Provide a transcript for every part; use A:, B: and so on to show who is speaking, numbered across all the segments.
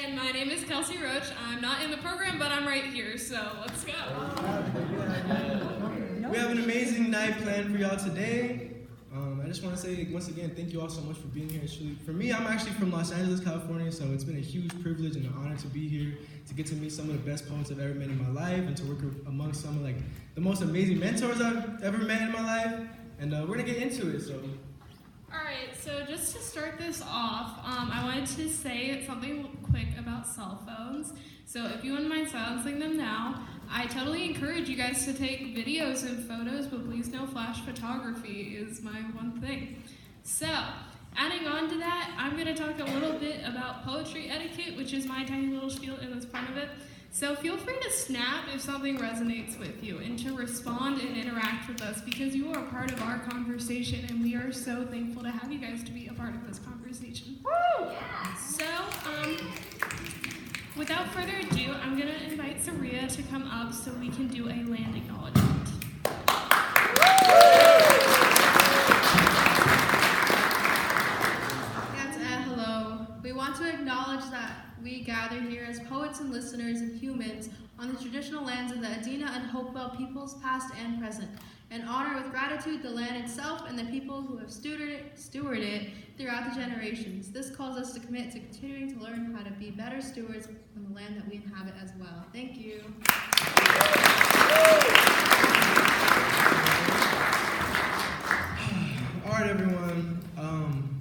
A: And my name is Kelsey Roach. I'm not in the program, but I'm right here, so let's go.
B: We have an amazing night planned for y'all today. I just want to say, once again, thank you all so much for being here. For me, I'm actually from Los Angeles, California, so it's been a huge privilege and an honor to be here, to get to meet some of the best poets I've ever met in my life, and to work among some of the most amazing mentors I've ever met in my life. And we're going to get into it, so.
A: Alright, so just to start this off, I wanted to say something quick about cell phones. So if you wouldn't mind silencing them now, I totally encourage you guys to take videos and photos, but please no flash photography is my one thing. So, adding on to that, I'm going to talk a little bit about poetry etiquette, which is my tiny little spiel in this part of it. So feel free to snap if something resonates with you and to respond and interact with us because you are a part of our conversation and we are so thankful to have you guys to be a part of this conversation. Woo! Yeah. So, without further ado, I'm going to invite Saria to come up so we can do a land acknowledgement.
C: Hello. We want to acknowledge that we gather here as poets and listeners and humans on the traditional lands of the Adena and Hopewell peoples past and present, and honor with gratitude the land itself and the people who have stewarded it throughout the generations. This calls us to commit to continuing to learn how to be better stewards from the land that we inhabit as well. Thank you.
B: All right, everyone.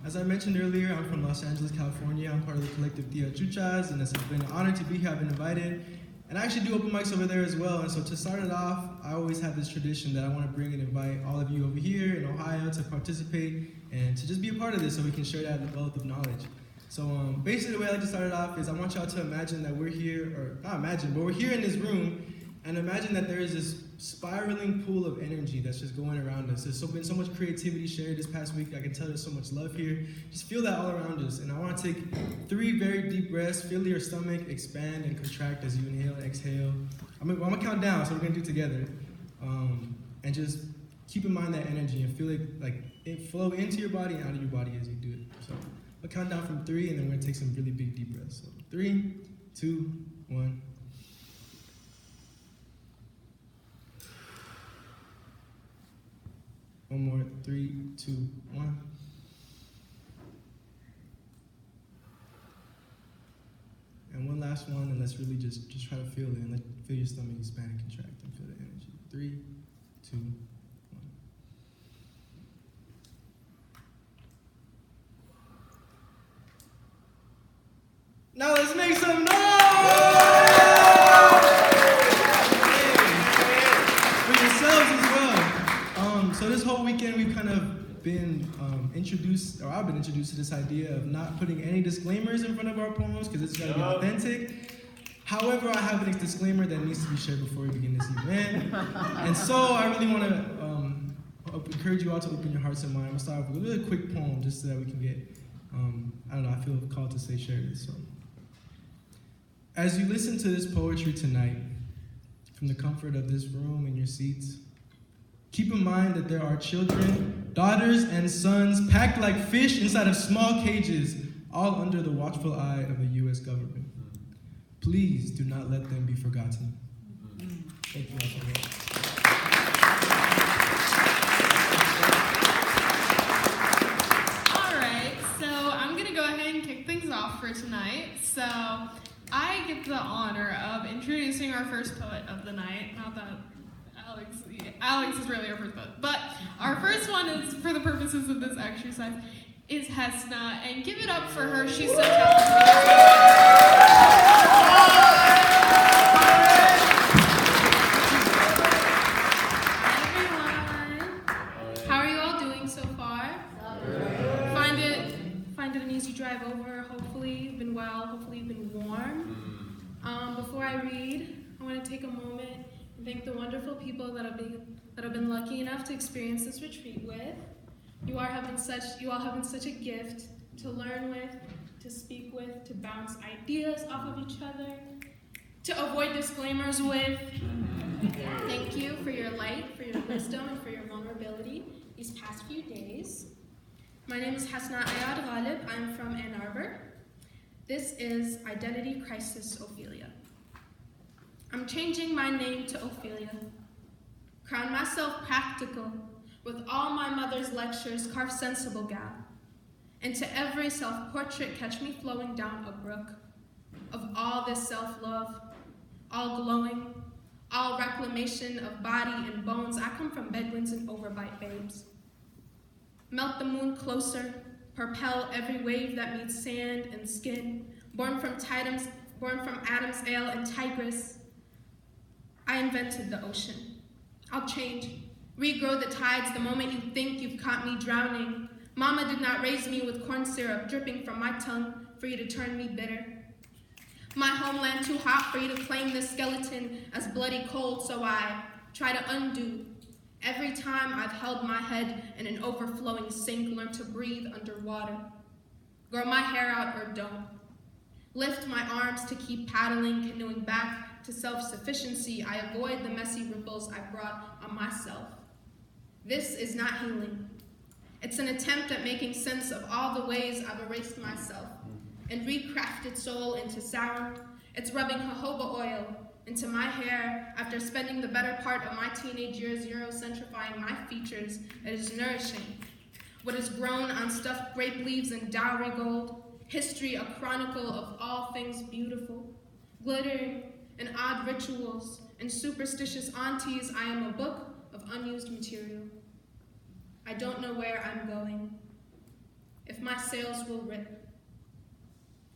B: As I mentioned earlier, I'm from Los Angeles, California. I'm part of the collective Tia Chuchas, and it's been an honor to be here. I've been invited. And I actually do open mics over there as well. And so to start it off, I always have this tradition that I want to bring and invite all of you over here in Ohio to participate and to just be a part of this so we can share that wealth of knowledge. So basically the way I like to start it off is I want y'all to imagine that we're here, or not imagine, but we're here in this room, and imagine that there is this spiraling pool of energy that's just going around us. There's been so much creativity shared this past week. I can tell there's so much love here. Just feel that all around us. And I want to take 3 very deep breaths. Feel your stomach expand and contract as you inhale and exhale. I'm going to count down, so we're going to do it together. And just keep in mind that energy and feel it flow into your body and out of your body as you do it. So I'll count down from 3, and then we're going to take some really big deep breaths. So 3, 2, 1. One more, 3, 2, 1. And one last one, and let's really just try to feel it, and feel your stomach expand and contract, and feel the energy. 3, 2, 1. Now let's make some noise! For yourselves as well. So this whole weekend we've kind of been introduced, or I've been introduced to this idea of not putting any disclaimers in front of our poems because it's got to be authentic. However, I have a disclaimer that needs to be shared before we begin this event. And so I really want to encourage you all to open your hearts and minds. I'm going to start off with a really quick poem just so that we can get, I don't know, I feel called to say share this. So, as you listen to this poetry tonight, from the comfort of this room and your seats, keep in mind that there are children, daughters, and sons packed like fish inside of small cages, all under the watchful eye of the U.S. government. Please do not let them be forgotten. Thank you all so much.
A: All right, so I'm going to go ahead and kick things off for tonight. So I get the honor of introducing our first poet of the night. Not that Alex is really our first poet, but our first one is, for the purposes of this exercise, is Hesna, and give it up for her. She's so talented. Hi everyone. How are you all doing so far? Find it an easy drive over. Hopefully you've been well. Hopefully you've been warm. Before I read, I want to take a moment and thank the wonderful people that have been lucky enough to experience this retreat with. You all have been such a gift to learn with, to speak with, to bounce ideas off of each other, to avoid disclaimers with. Thank you for your light, for your wisdom, and for your vulnerability these past few days. My name is Hasna Ayad Ghalib. I'm from Ann Arbor.
C: This is Identity Crisis Ophelia. I'm changing my name to Ophelia. Crown myself practical, with all my mother's lectures carve sensible gal. Into every self-portrait catch me flowing down a brook of all this self-love, all glowing, all reclamation of body and bones. I come from bedouins and overbite babes. Melt the moon closer, propel every wave that meets sand and skin, born from Adam's ale and Tigris. I invented the ocean. I'll change, regrow the tides the moment you think you've caught me drowning. Mama did not raise me with corn syrup dripping from my tongue for you to turn me bitter. My homeland too hot for you to claim this skeleton as bloody cold, so I try to undo. Every time I've held my head in an overflowing sink, learn to breathe underwater. Grow my hair out or don't. Lift my arms to keep paddling, canoeing back to self-sufficiency. I avoid the messy ripples I brought on myself. This is not healing. It's an attempt at making sense of all the ways I've erased myself and recrafted soul into sound. It's rubbing jojoba oil into my hair after spending the better part of my teenage years Eurocentrifying my features. It is nourishing. What is grown on stuffed grape leaves and dowry gold, history a chronicle of all things beautiful, glittering and odd rituals and superstitious aunties. I am a book of unused material. I don't know where I'm going, if my sails will rip,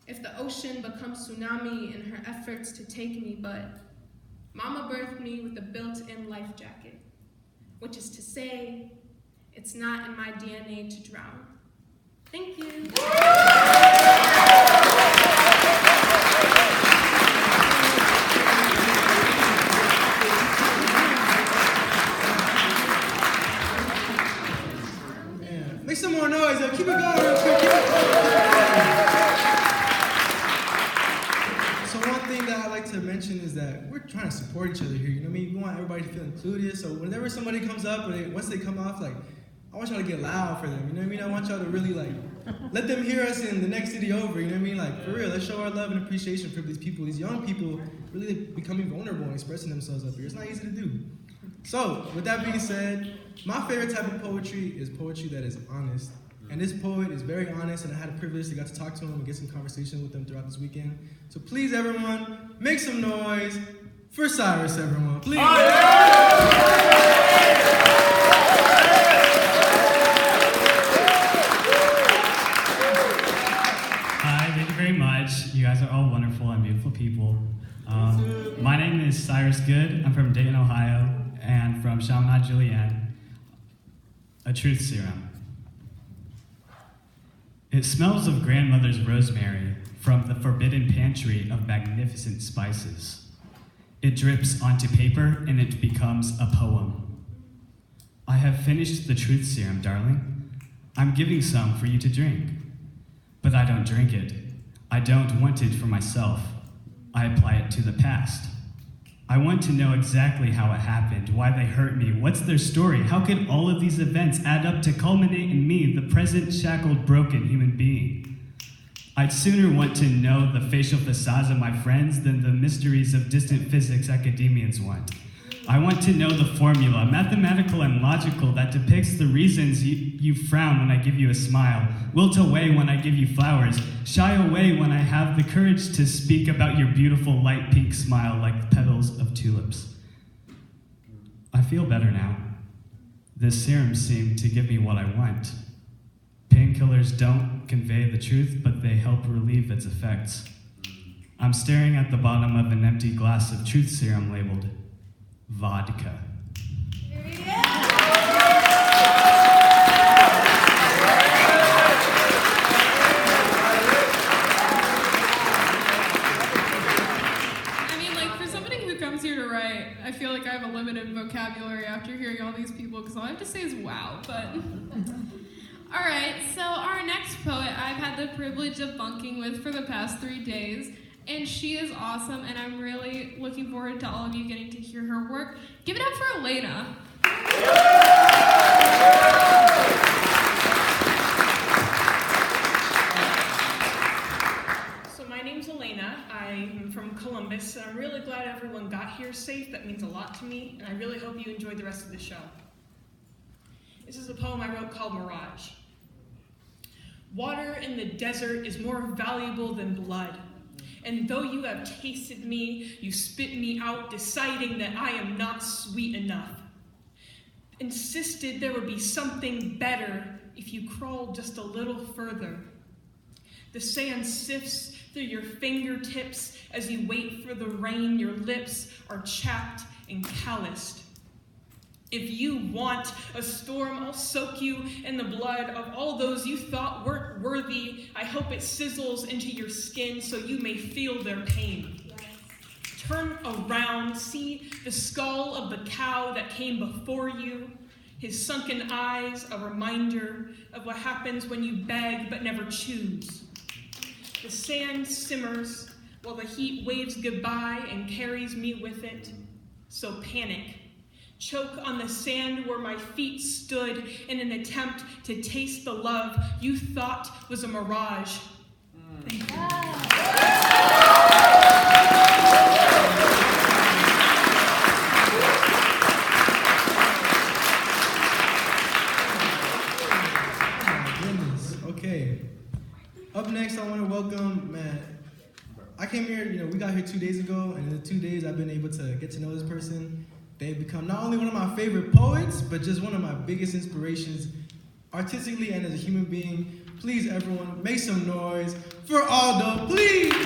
C: if the ocean becomes tsunami in her efforts to take me, but Mama birthed me with a built-in life jacket, which is to say, it's not in my DNA to drown. Thank you.
B: Make some more noise. Keep it going real quick. Keep it going. So one thing that I like to mention is that we're trying to support each other here. You know what I mean? We want everybody to feel included. So whenever somebody comes up, once they come off, like, I want y'all to get loud for them. You know what I mean? I want y'all to really, like, let them hear us in the next city over. You know what I mean? Like, for real, let's show our love and appreciation for these people, these young people really becoming vulnerable and expressing themselves up here. It's not easy to do. So, with that being said, my favorite type of poetry is poetry that is honest. And this poet is very honest, and I had a privilege to get to talk to him and get some conversation with him throughout this weekend. So please, everyone, make some noise for Cyrus, everyone. Please.
D: Hi, thank you very much. You guys are all wonderful and beautiful people. My name is Cyrus Good. I'm from Dayton, Ohio, and from Chaminade Julienne. A truth serum. It smells of grandmother's rosemary from the forbidden pantry of magnificent spices. It drips onto paper and it becomes a poem. I have finished the truth serum, darling. I'm giving some for you to drink. But I don't drink it. I don't want it for myself. I apply it to the past. I want to know exactly how it happened, why they hurt me, what's their story, how could all of these events add up to culminate in me, the present shackled, broken human being? I'd sooner want to know the facial facades of my friends than the mysteries of distant physics academians want. I want to know the formula, mathematical and logical, that depicts the reasons you frown when I give you a smile, wilt away when I give you flowers, shy away when I have the courage to speak about your beautiful light pink smile like the petals of tulips. I feel better now. This serum seemed to give me what I want. Painkillers don't convey the truth, but they help relieve its effects. I'm staring at the bottom of an empty glass of truth serum labeled vodka.
A: I mean, like, for somebody who comes here to write, I feel like I have a limited vocabulary after hearing all these people, because all I have to say is wow, but... All right, so our next poet I've had the privilege of bunking with for the past 3 days, and she is awesome, and I'm really looking forward to all of you getting to hear her work. Give it up for Elena.
C: So
E: my name's Elena. I'm from Columbus, and I'm really glad everyone got here safe. That means a lot to me, and I really hope you enjoyed the rest of the show. This is a poem I wrote called Mirage. Water in the desert is more valuable than blood. And though you have tasted me, you spit me out, deciding that I am not sweet enough. Insisted there would be something better if you crawled just a little further. The sand sifts through your fingertips as you wait for the rain. Your lips are chapped and calloused. If you want a storm, I'll soak you in the blood of all those you thought weren't worthy. I hope it sizzles into your skin so you may feel their pain. Yes. Turn around, see the skull of the cow that came before you. His sunken eyes, a reminder of what happens when you beg but never choose. The sand simmers while the heat waves goodbye and carries me with it. So panic. Choke on the sand where my feet stood in an attempt to taste the love you thought was a mirage. Thank you.
B: Okay. Up next, I want to welcome, I came here, we got here 2 days ago, and in the 2 days, I've been able to get to know this person. They've become not only one of my favorite poets, but just one of my biggest inspirations, artistically and as a human being. Please, everyone, make some noise for Aldo, please!
F: Thank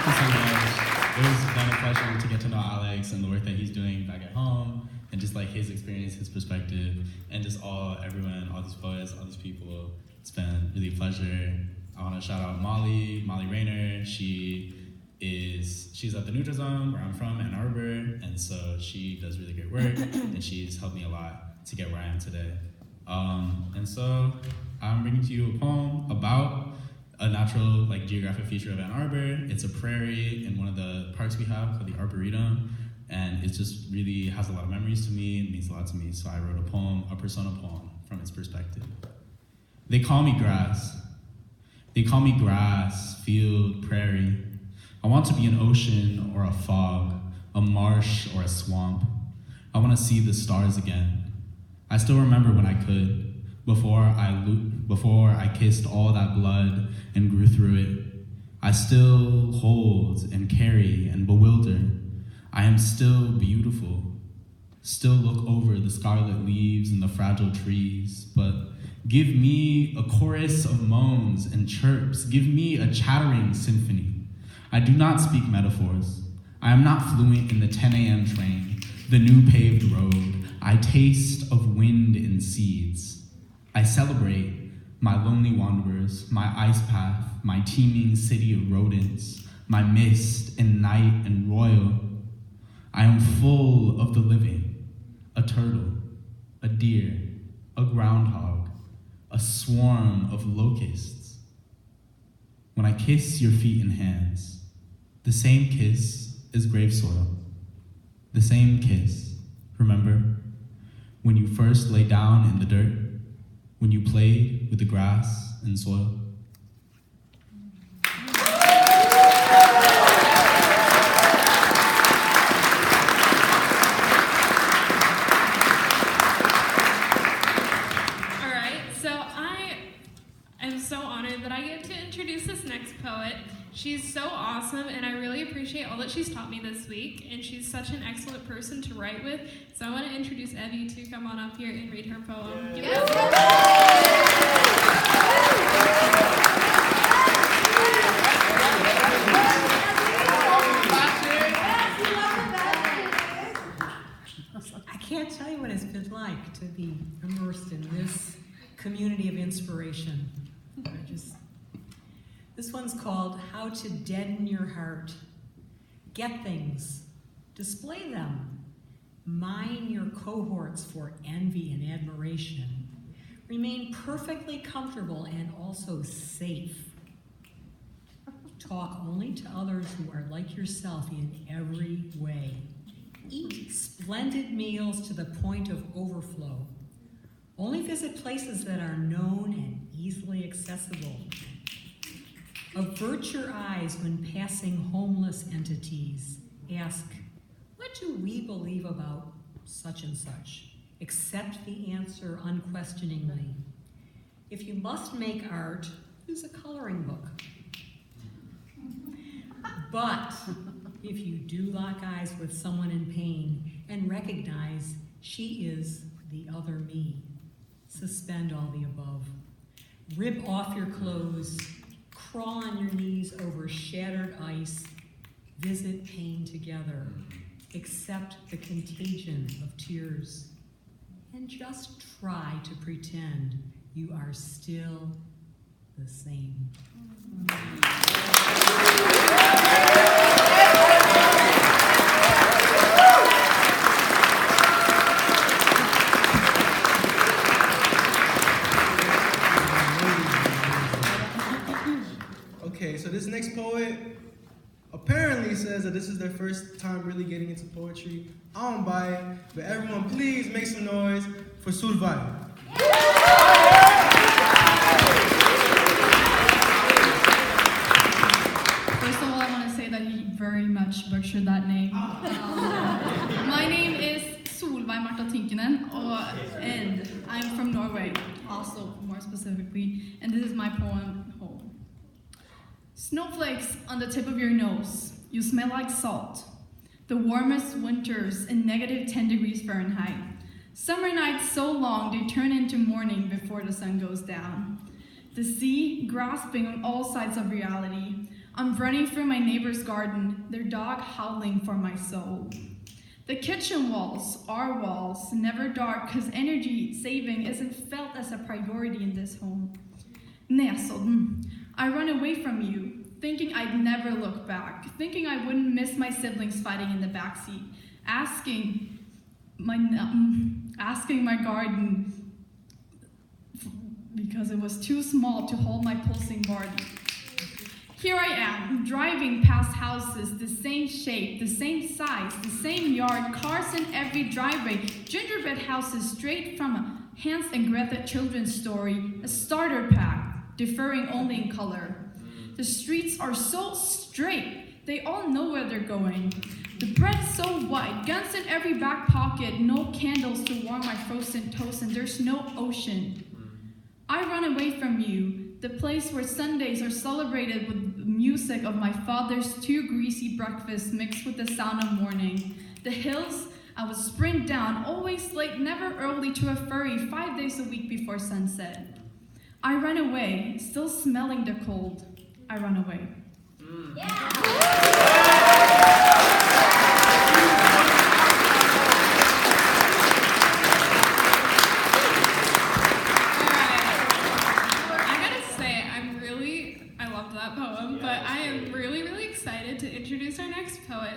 F: you so much. It was been a pleasure to get to know Alex and the work that he's doing back at home, and just like his experience, his perspective, and just everyone, all these poets, all these people. It's been really a pleasure. I want to shout out Molly Rayner. She's at the Neutral Zone, where I'm from, Ann Arbor, and so she does really great work, and she's helped me a lot to get where I am today. And so I'm bringing to you a poem about a natural, geographic feature of Ann Arbor. It's a prairie in one of the parks we have called the Arboretum, and it just really has a lot of memories to me. It means a lot to me, so I wrote a poem, a persona poem, from its perspective. They call me grass. They call me grass, field, prairie. I want to be an ocean or a fog, a marsh or a swamp. I want to see the stars again. I still remember when I could, before I kissed all that blood and grew through it. I still hold and carry and bewilder. I am still beautiful. Still look over the scarlet leaves and the fragile trees, but give me a chorus of moans and chirps. Give me a chattering symphony. I do not speak metaphors. I am not fluent in the 10 a.m. train, the new paved road. I taste of wind and seeds. I celebrate my lonely wanderers, my ice path, my teeming city of rodents, my mist and night and royal. I am full of the living, a turtle, a deer, a groundhog, a swarm of locusts. When I kiss your feet and hands, the same kiss is grave soil. The same kiss, remember, when you first lay down in the dirt, when you played with the grass and soil.
A: She's so awesome, and I really appreciate all that she's taught me this week, and she's such an excellent person to write with. So I want to introduce Evie to come on up here and read her poem.
G: I can't tell you what it's been like to be immersed in this community of inspiration. This one's called How to Deaden Your Heart. Get things, display them, mine your cohorts for envy and admiration. Remain perfectly comfortable and also safe. Talk only to others who are like yourself in every way. Eat splendid meals to the point of overflow. Only visit places that are known and easily accessible. Avert your eyes when passing homeless entities. Ask, what do we believe about such and such? Accept the answer unquestioningly. If you must make art, use a coloring book. But if you do lock eyes with someone in pain and recognize she is the other me, suspend all the above. Rip off your clothes, crawl on your knees over shattered ice, visit pain together, accept the contagion of tears, and just try to pretend you are still the same.
B: Okay, so this next poet apparently says that this is their first time really getting into poetry. I don't buy it, but everyone please make some noise for Survival.
H: First of all, I want to say that you very much butchered that name. My name is Solveig Marta Tinkinen, and I'm from Norway, also more specifically, and this is my poem, Home. Snowflakes on the tip of your nose, you smell like salt. The warmest winters in negative 10 degrees Fahrenheit. Summer nights so long they turn into morning before the sun goes down. The sea grasping on all sides of reality. I'm running through my neighbor's garden, their dog howling for my soul. The kitchen walls, our walls, never dark because energy saving isn't felt as a priority in this home. Nesodden, I run away from you, thinking I'd never look back, thinking I wouldn't miss my siblings fighting in the backseat, asking my garden because it was too small to hold my pulsing body. Here I am, driving past houses, the same shape, the same size, the same yard, cars in every driveway, gingerbread houses straight from a Hans and Greta children's story, a starter pack, differing only in color. The streets are so straight, they all know where they're going. The bread's so wide, guns in every back pocket, no candles to warm my frozen toast, and there's no ocean. I run away from you, the place where Sundays are celebrated with music of my father's too greasy breakfast mixed with the sound of morning. The hills I would sprint down, always late, never early, to a ferry 5 days a week before sunset. I run away, still smelling the cold. I run away.
A: Alright. I gotta say, I loved that poem, but I am really, really excited to introduce our next poet.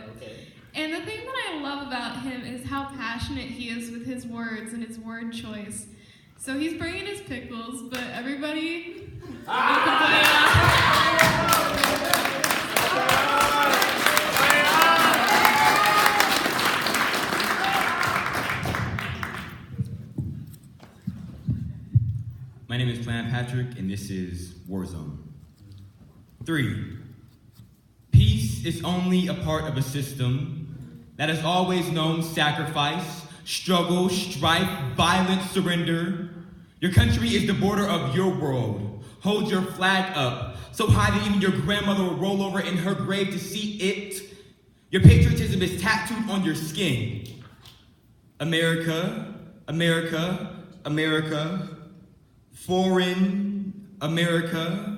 A: And the thing that I love about him is how passionate he is with his words and his word choice. So he's bringing his pickles, but everybody...
I: My name is Clan Patrick, and this is Warzone. 3. Peace is only a part of a system that has always known sacrifice, struggle, strife, violence, surrender. Your country is the border of your world. Hold your flag up, so high that even your grandmother will roll over in her grave to see it. Your patriotism is tattooed on your skin. America, America, America. Foreign America,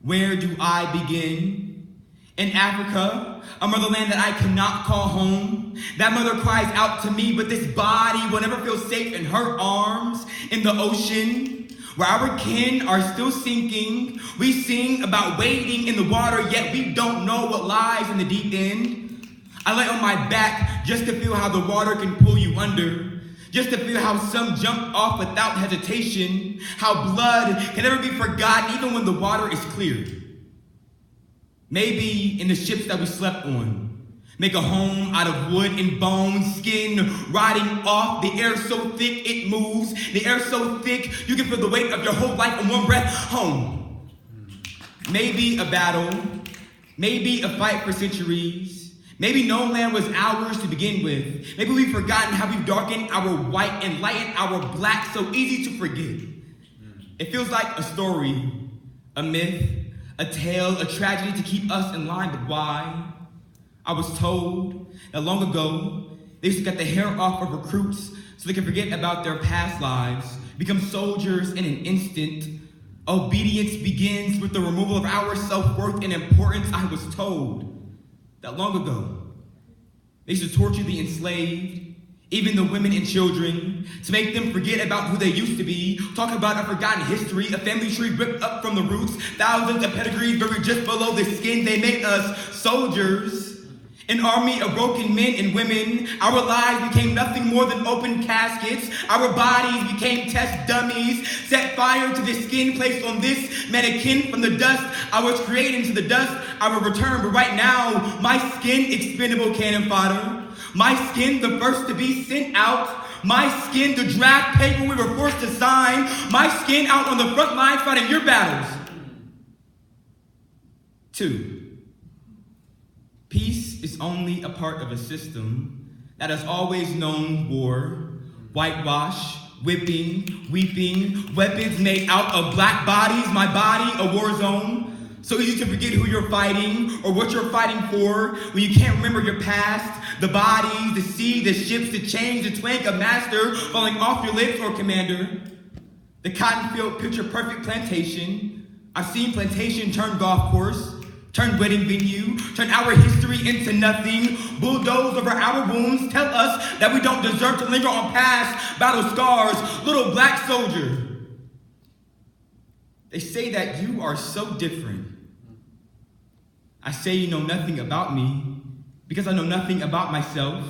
I: where do I begin? In Africa, a motherland that I cannot call home. That mother cries out to me, but this body will never feel safe in her arms. In the ocean, where our kin are still sinking, we sing about wading in the water, yet we don't know what lies in the deep end. I lay on my back just to feel how the water can pull you under. Just to feel how some jump off without hesitation, how blood can never be forgotten even when the water is clear. Maybe in the ships that we slept on, Make a home out of wood and bone, skin rotting off. The air so thick it moves. The air so thick you can feel the weight of your whole life in one breath. Home. Maybe a battle. Maybe a fight for centuries. Maybe no land was ours to begin with. Maybe we've forgotten how we've darkened our white and lightened our black, so easy to forget. It feels like a story, a myth, a tale, a tragedy to keep us in line, but why? I was told that long ago, they used to cut the hair off of recruits so they could forget about their past lives, become soldiers in an instant. Obedience begins with the removal of our self-worth and importance. I was told that long ago, they used to torture the enslaved, even the women and children, to make them forget about who they used to be, talk about a forgotten history, a family tree ripped up from the roots, thousands of pedigrees buried just below the skin. They made us soldiers. An army of broken men and women. Our lives became nothing more than open caskets. Our bodies became test dummies. Set fire to the skin placed on this mannequin from the dust. I was created into the dust. I will return, but right now, my skin, expendable cannon fodder. My skin, the first to be sent out. My skin, the draft paper we were forced to sign. My skin out on the front lines fighting your battles. 2. Peace is only a part of a system that has always known war, whitewash, whipping, weeping, weapons made out of black bodies, my body, a war zone. So easy to forget who you're fighting or what you're fighting for when you can't remember your past, the bodies, the sea, the ships, the chains, the twang of master falling off your lips or commander. The cotton field picture perfect plantation. I've seen plantation turn golf course, turn wedding venue, turn our history into nothing, bulldoze over our wounds, tell us that we don't deserve to linger on past battle scars, little black soldier. They say that you are so different. I say you know nothing about me because I know nothing about myself.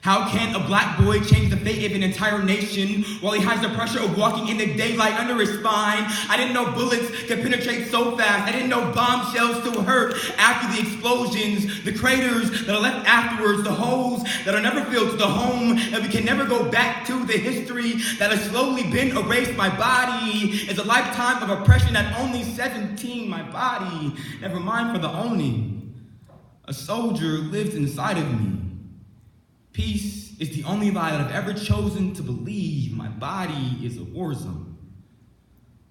I: How can a black boy change the fate of an entire nation while he hides the pressure of walking in the daylight under his spine? I didn't know bullets could penetrate so fast. I didn't know bombshells still hurt after the explosions, the craters that are left afterwards, the holes that are never filled, to the home that we can never go back to, the history that has slowly been erased. My body is a lifetime of oppression at only 17. My body, never mind for the owning. A soldier lives inside of me. Peace is the only lie that I've ever chosen to believe. My body is a war zone.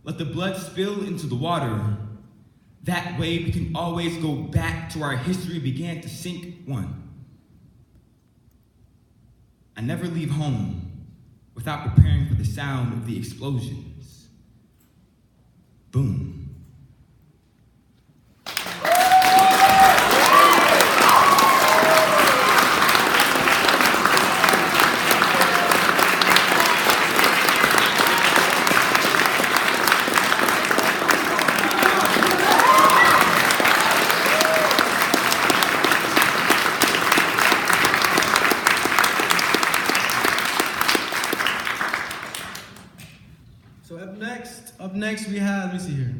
I: Let the blood spill into the water. That way we can always go back to where our history began to sink. 1. I never leave home without preparing for the sound of the explosions. Boom.
B: Up next we have, let me see here.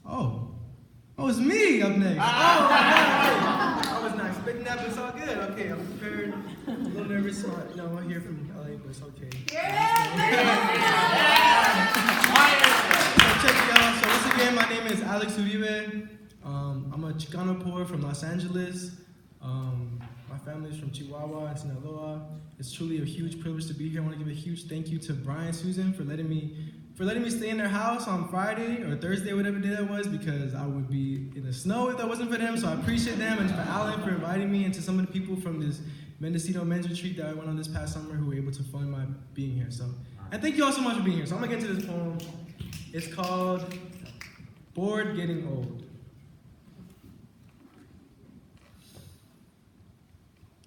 B: Oh, it's me up next. I was not expecting that, but it's all good. Okay, I'm prepared. A little nervous, I'm here from LA, but it's okay. Check it out. So once again, my name is Alex Uribe. I'm a Chicano poet from Los Angeles. My family is from Chihuahua and Sinaloa. It's truly a huge privilege to be here. I want to give a huge thank you to Brian and Susan for letting me stay in their house on Friday or Thursday, whatever day that was, because I would be in the snow if that wasn't for them. So I appreciate them, and for Alan for inviting me, and to some of the people from this Mendocino men's retreat that I went on this past summer who were able to fund my being here. So, and thank you all so much for being here. So I'm gonna get into this poem. It's called Bored Getting Old.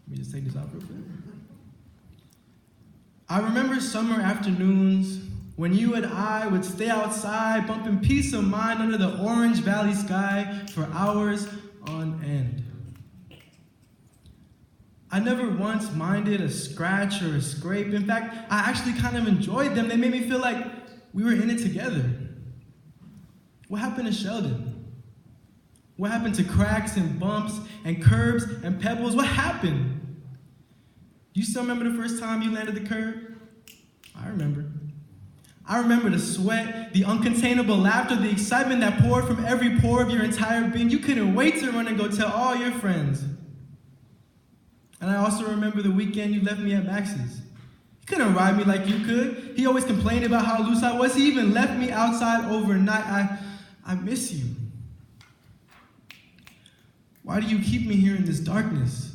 B: Let me just take this out real quick. I remember summer afternoons when you and I would stay outside, bumping peace of mind under the Orange Valley sky for hours on end. I never once minded a scratch or a scrape. In fact, I actually kind of enjoyed them. They made me feel like we were in it together. What happened to Sheldon? What happened to cracks and bumps and curbs and pebbles? What happened? You still remember the first time you landed the curb? I remember. I remember the sweat, the uncontainable laughter, the excitement that poured from every pore of your entire being. You couldn't wait to run and go tell all your friends. And I also remember the weekend you left me at Max's. He couldn't ride me like you could. He always complained about how loose I was. He even left me outside overnight. I miss you. Why do you keep me here in this darkness?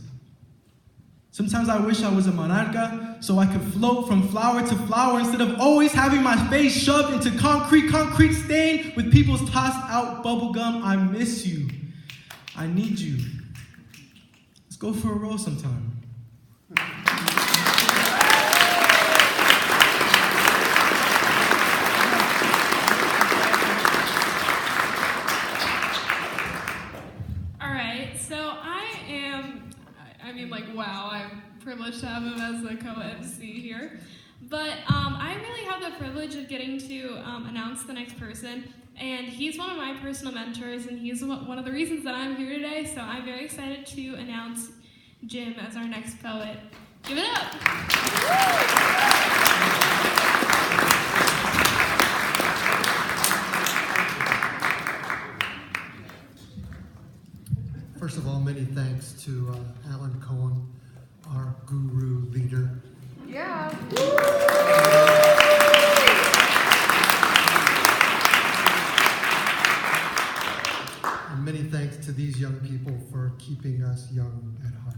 B: Sometimes I wish I was a monarca so I could float from flower to flower instead of always having my face shoved into concrete stained with people's tossed out bubble gum. I miss you. I need you. Let's go for a roll sometime.
A: Wow, I'm privileged to have him as the co-MC here. But I really have the privilege of getting to announce the next person, and he's one of my personal mentors, and he's one of the reasons that I'm here today, so I'm very excited to announce Jim as our next poet. Give it up!
J: First of all, many thanks to Alan Cohen, our guru leader.
A: Yeah.
J: And many thanks to these young people for keeping us young at heart.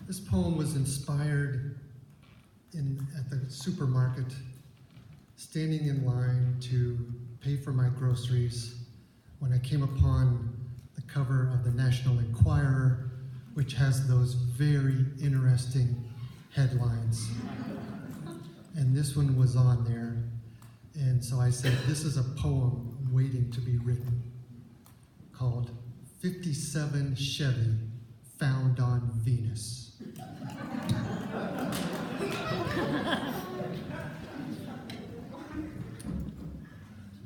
J: This poem was inspired at the supermarket, standing in line to pay for my groceries, when I came upon the cover of the National Enquirer, which has those very interesting headlines. And this one was on there. And so I said, this is a poem waiting to be written, called 57 Chevy Found on Venus.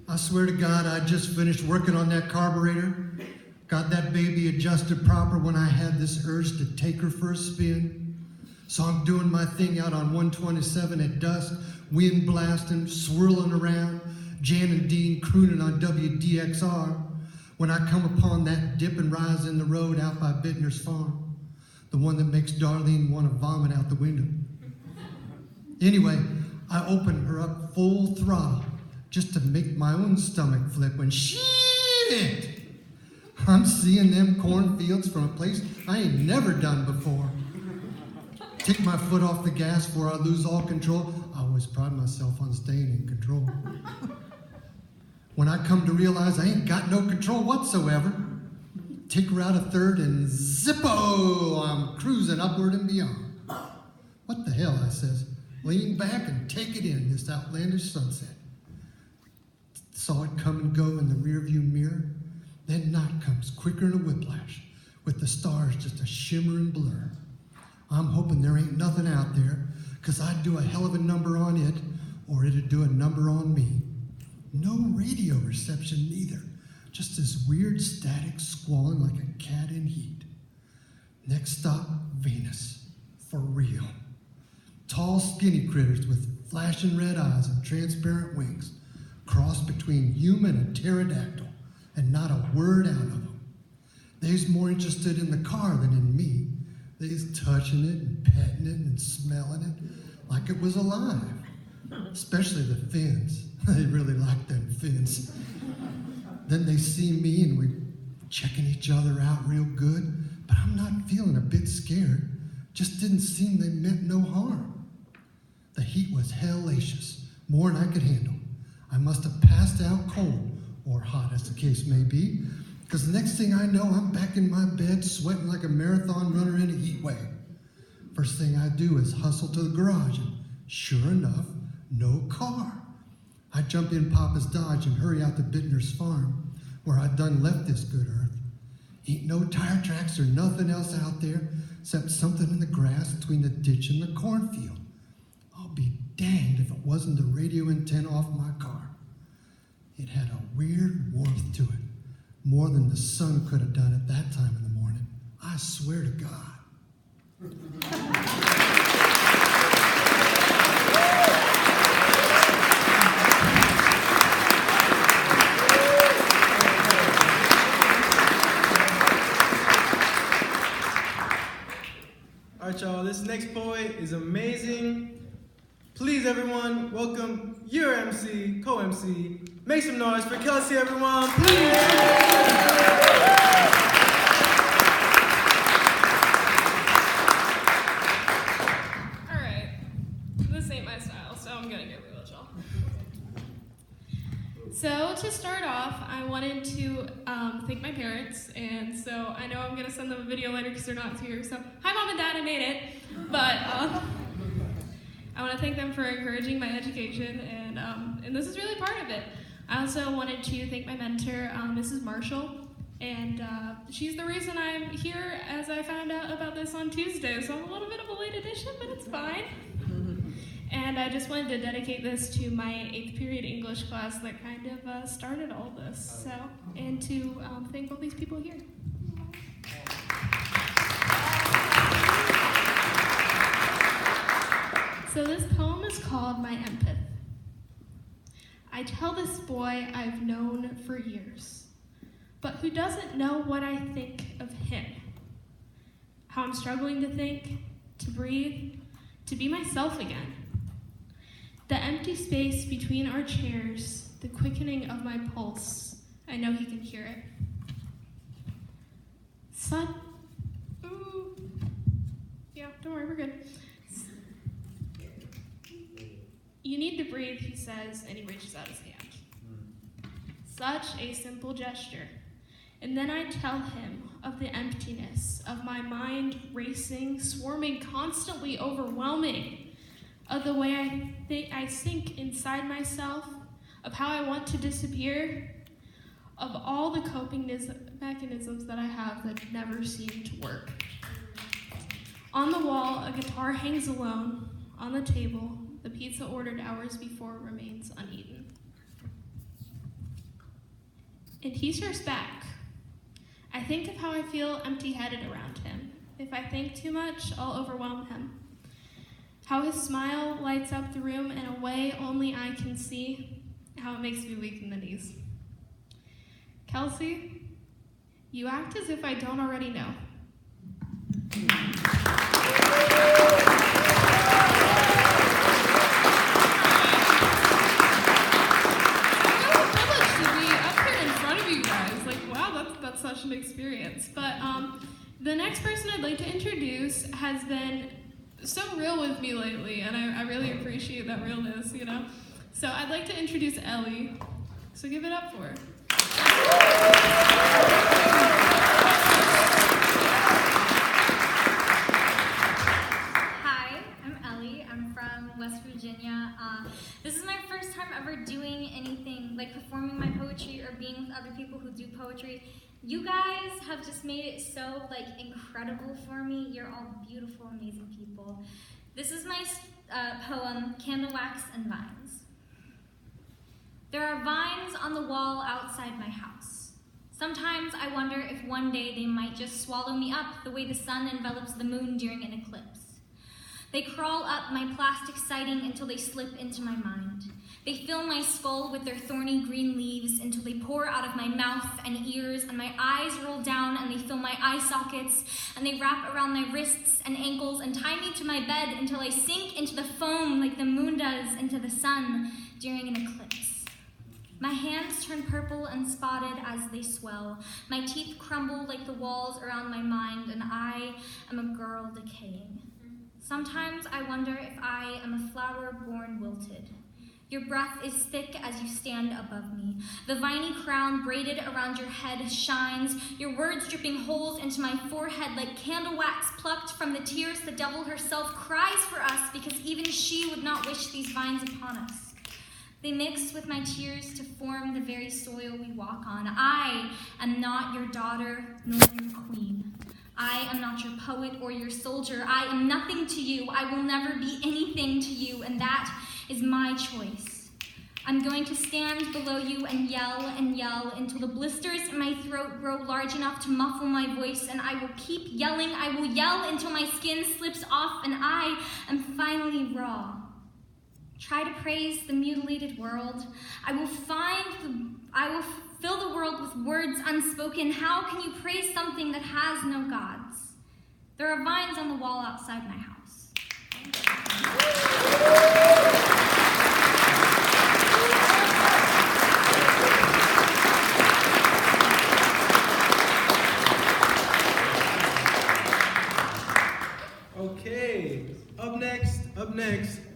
J: I swear to God, I just finished working on that carburetor. Got that baby adjusted proper when I had this urge to take her for a spin. So I'm doing my thing out on 127 at dusk, wind blasting, swirling around, Jan and Dean crooning on WDXR, when I come upon that dip and rise in the road out by Bittner's farm, the one that makes Darlene want to vomit out the window. Anyway, I open her up full throttle, just to make my own stomach flip when shit! I'm seeing them cornfields from a place I ain't never done before. Take my foot off the gas before I lose all control. I always pride myself on staying in control. When I come to realize I ain't got no control whatsoever, take her out a third and zippo! I'm cruising upward and beyond. What the hell, I says. Lean back and take it in, this outlandish sunset. Saw it come and go in the rearview mirror. Then night comes quicker than a whiplash, with the stars just a shimmering blur. I'm hoping there ain't nothing out there, 'cause I'd do a hell of a number on it, or it'd do a number on me. No radio reception neither, just this weird static squalling like a cat in heat. Next stop, Venus, for real. Tall, skinny critters with flashing red eyes and transparent wings, cross between human and pterodactyl, and not a word out of them. They's more interested in the car than in me. They's touching it and petting it and smelling it like it was alive. Especially the fins. They really like them fins. Then they see me and we're checking each other out real good, but I'm not feeling a bit scared. Just didn't seem they meant no harm. The heat was hellacious, more than I could handle. I must have passed out cold, or hot as the case may be, because the next thing I know, I'm back in my bed sweating like a marathon runner in a heat wave. First thing I do is hustle to the garage, and sure enough, no car. I jump in Papa's Dodge and hurry out to Bittner's farm, where I done left this good earth. Ain't no tire tracks or nothing else out there, except something in the grass between the ditch and the cornfield. I'll be danged if it wasn't the radio antenna off my car. It had a weird warmth to it, more than the sun could have done at that time in the morning. I swear to God.
B: All right, y'all, this next poet is amazing. Please, everyone, welcome your MC, co-MC. Make some noise for Kelsey, everyone, please.
A: All right, this ain't my style, so I'm gonna get real with y'all. So to start off, I wanted to thank my parents, and so I know I'm gonna send them a video later because they're not here. So hi, Mom and Dad, I made it. But I want to thank them for encouraging my education, and this is really part of it. I also wanted to thank my mentor, Mrs. Marshall, and she's the reason I'm here, as I found out about this on Tuesday. So I'm a little bit of a late addition, but it's fine. And I just wanted to dedicate this to my 8th period English class that kind of started all this. So, and to thank all these people here. So this poem is called My Empath. I tell this boy I've known for years, but who doesn't know what I think of him. How I'm struggling to think, to breathe, to be myself again. The empty space between our chairs, the quickening of my pulse, I know he can hear it. Son, ooh, yeah, don't worry, we're good. You need to breathe, he says, and he reaches out his hand. Such a simple gesture. And then I tell him of the emptiness of my mind racing, swarming, constantly overwhelming, of the way I sink inside myself, of how I want to disappear, of all the coping mechanisms that I have that never seem to work. On the wall, a guitar hangs alone. On the table, the pizza ordered hours before remains uneaten. And he stares back. I think of how I feel empty-headed around him. If I think too much, I'll overwhelm him. How his smile lights up the room in a way only I can see, how it makes me weak in the knees. Kelsey, you act as if I don't already know. It's a privilege to be up here in front of you guys. Like, wow, that's such an experience. But the next person I'd like to introduce has been so real with me lately, and I really appreciate that realness, you know? So I'd like to introduce Ellie. So give it up for her.
K: Hi, I'm Ellie. I'm from West Virginia. This is my first time ever doing anything like performing my poetry or being with other people who do poetry. You guys have just made it so incredible for me. You're all beautiful, amazing people. This is my poem, Candle Wax and Vines. There are vines on the wall outside my house. Sometimes I wonder if one day they might just swallow me up the way the sun envelops the moon during an eclipse. They crawl up my plastic siding until they slip into my mind. They fill my skull with their thorny green leaves until they pour out of my mouth and ears, and my eyes roll down and they fill my eye sockets, and they wrap around my wrists and ankles and tie me to my bed until I sink into the foam like the moon does into the sun during an eclipse. My hands turn purple and spotted as they swell. My teeth crumble like the walls around my mind, and I am a girl decaying. Sometimes I wonder if I am a flower born wilted. Your breath is thick as you stand above me. The viney crown braided around your head shines, your words dripping holes into my forehead like candle wax plucked from the tears the devil herself cries for us because even she would not wish these vines upon us. They mix with my tears to form the very soil we walk on. I am not your daughter nor your queen. I am not your poet or your soldier. I am nothing to you. I will never be anything to you, and that is my choice. I'm going to stand below you and yell until the blisters in my throat grow large enough to muffle my voice, and I will keep yelling. I will yell until my skin slips off and I am finally raw. Try to praise the mutilated world. I will fill the world with words unspoken. How can you praise something that has no gods? There are vines on the wall outside my house.
B: Okay, up next,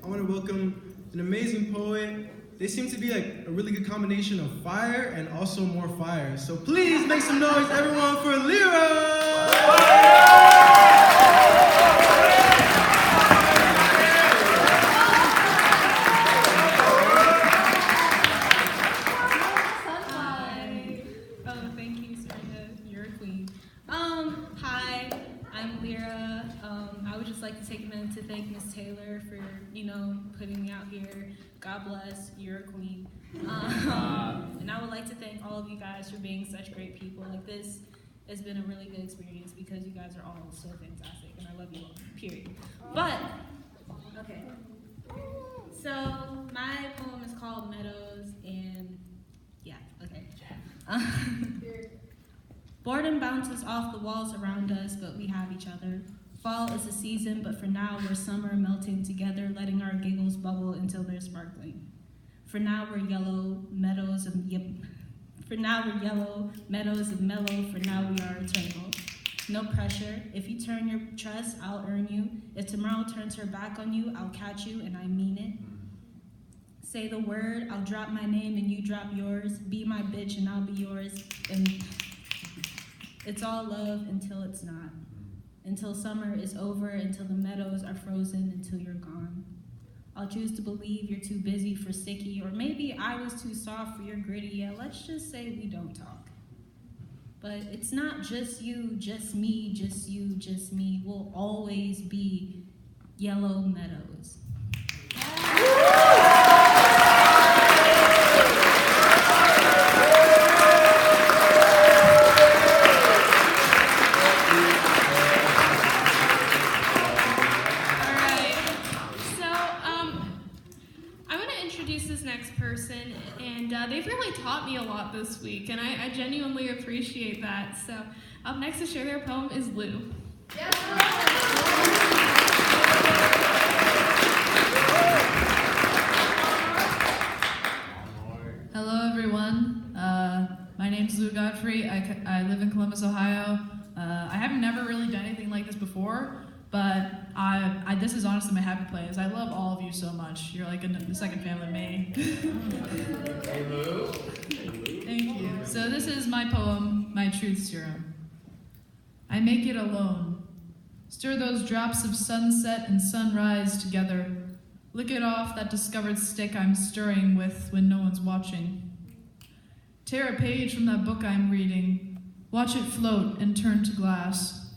B: I want to welcome an amazing poet. They seem to be like a really good combination of fire and also more fire. So please make some noise, everyone, for Lyra!
L: Thank you, Serena. You're a queen. Hi, I'm Lyra. I would just like to take a minute to thank Miss Taylor for, putting me out here. God bless, you're a queen. And I would like to thank all of you guys for being such great people. Like, this has been a really good experience because you guys are all so fantastic, and I love you all, period. But, okay. So, my poem is called Meadows, and yeah, okay. Boredom bounces off the walls around us, but we have each other. Fall is a season, but for now we're summer melting together, letting our giggles bubble until they're sparkling. For now we're yellow meadows of mellow. For now we are eternal. No pressure. If you turn your trust, I'll earn you. If tomorrow turns her back on you, I'll catch you, and I mean it. Say the word, I'll drop my name and you drop yours. Be my bitch and I'll be yours. And it's all love until it's not. Until summer is over, until the meadows are frozen, until you're gone. I'll choose to believe you're too busy for sicky, or maybe I was too soft for your gritty. Yeah, let's just say we don't talk. But it's not just you, just me, just you, just me. We'll always be yellow meadows.
A: They've really taught me a lot this week, and I genuinely appreciate that. So, up next to share their poem is Lou.
M: Hello, everyone. My name's Lou Godfrey. I live in Columbus, Ohio. I haven't never really done anything like this before, but this is honestly my happy place. I love all of you so much. You're like a second family to me.
I: Hey, Lou.
M: Thank you. So this is my poem, My Truth Serum. I make it alone. Stir those drops of sunset and sunrise together. Lick it off that discovered stick I'm stirring with when no one's watching. Tear a page from that book I'm reading. Watch it float and turn to glass.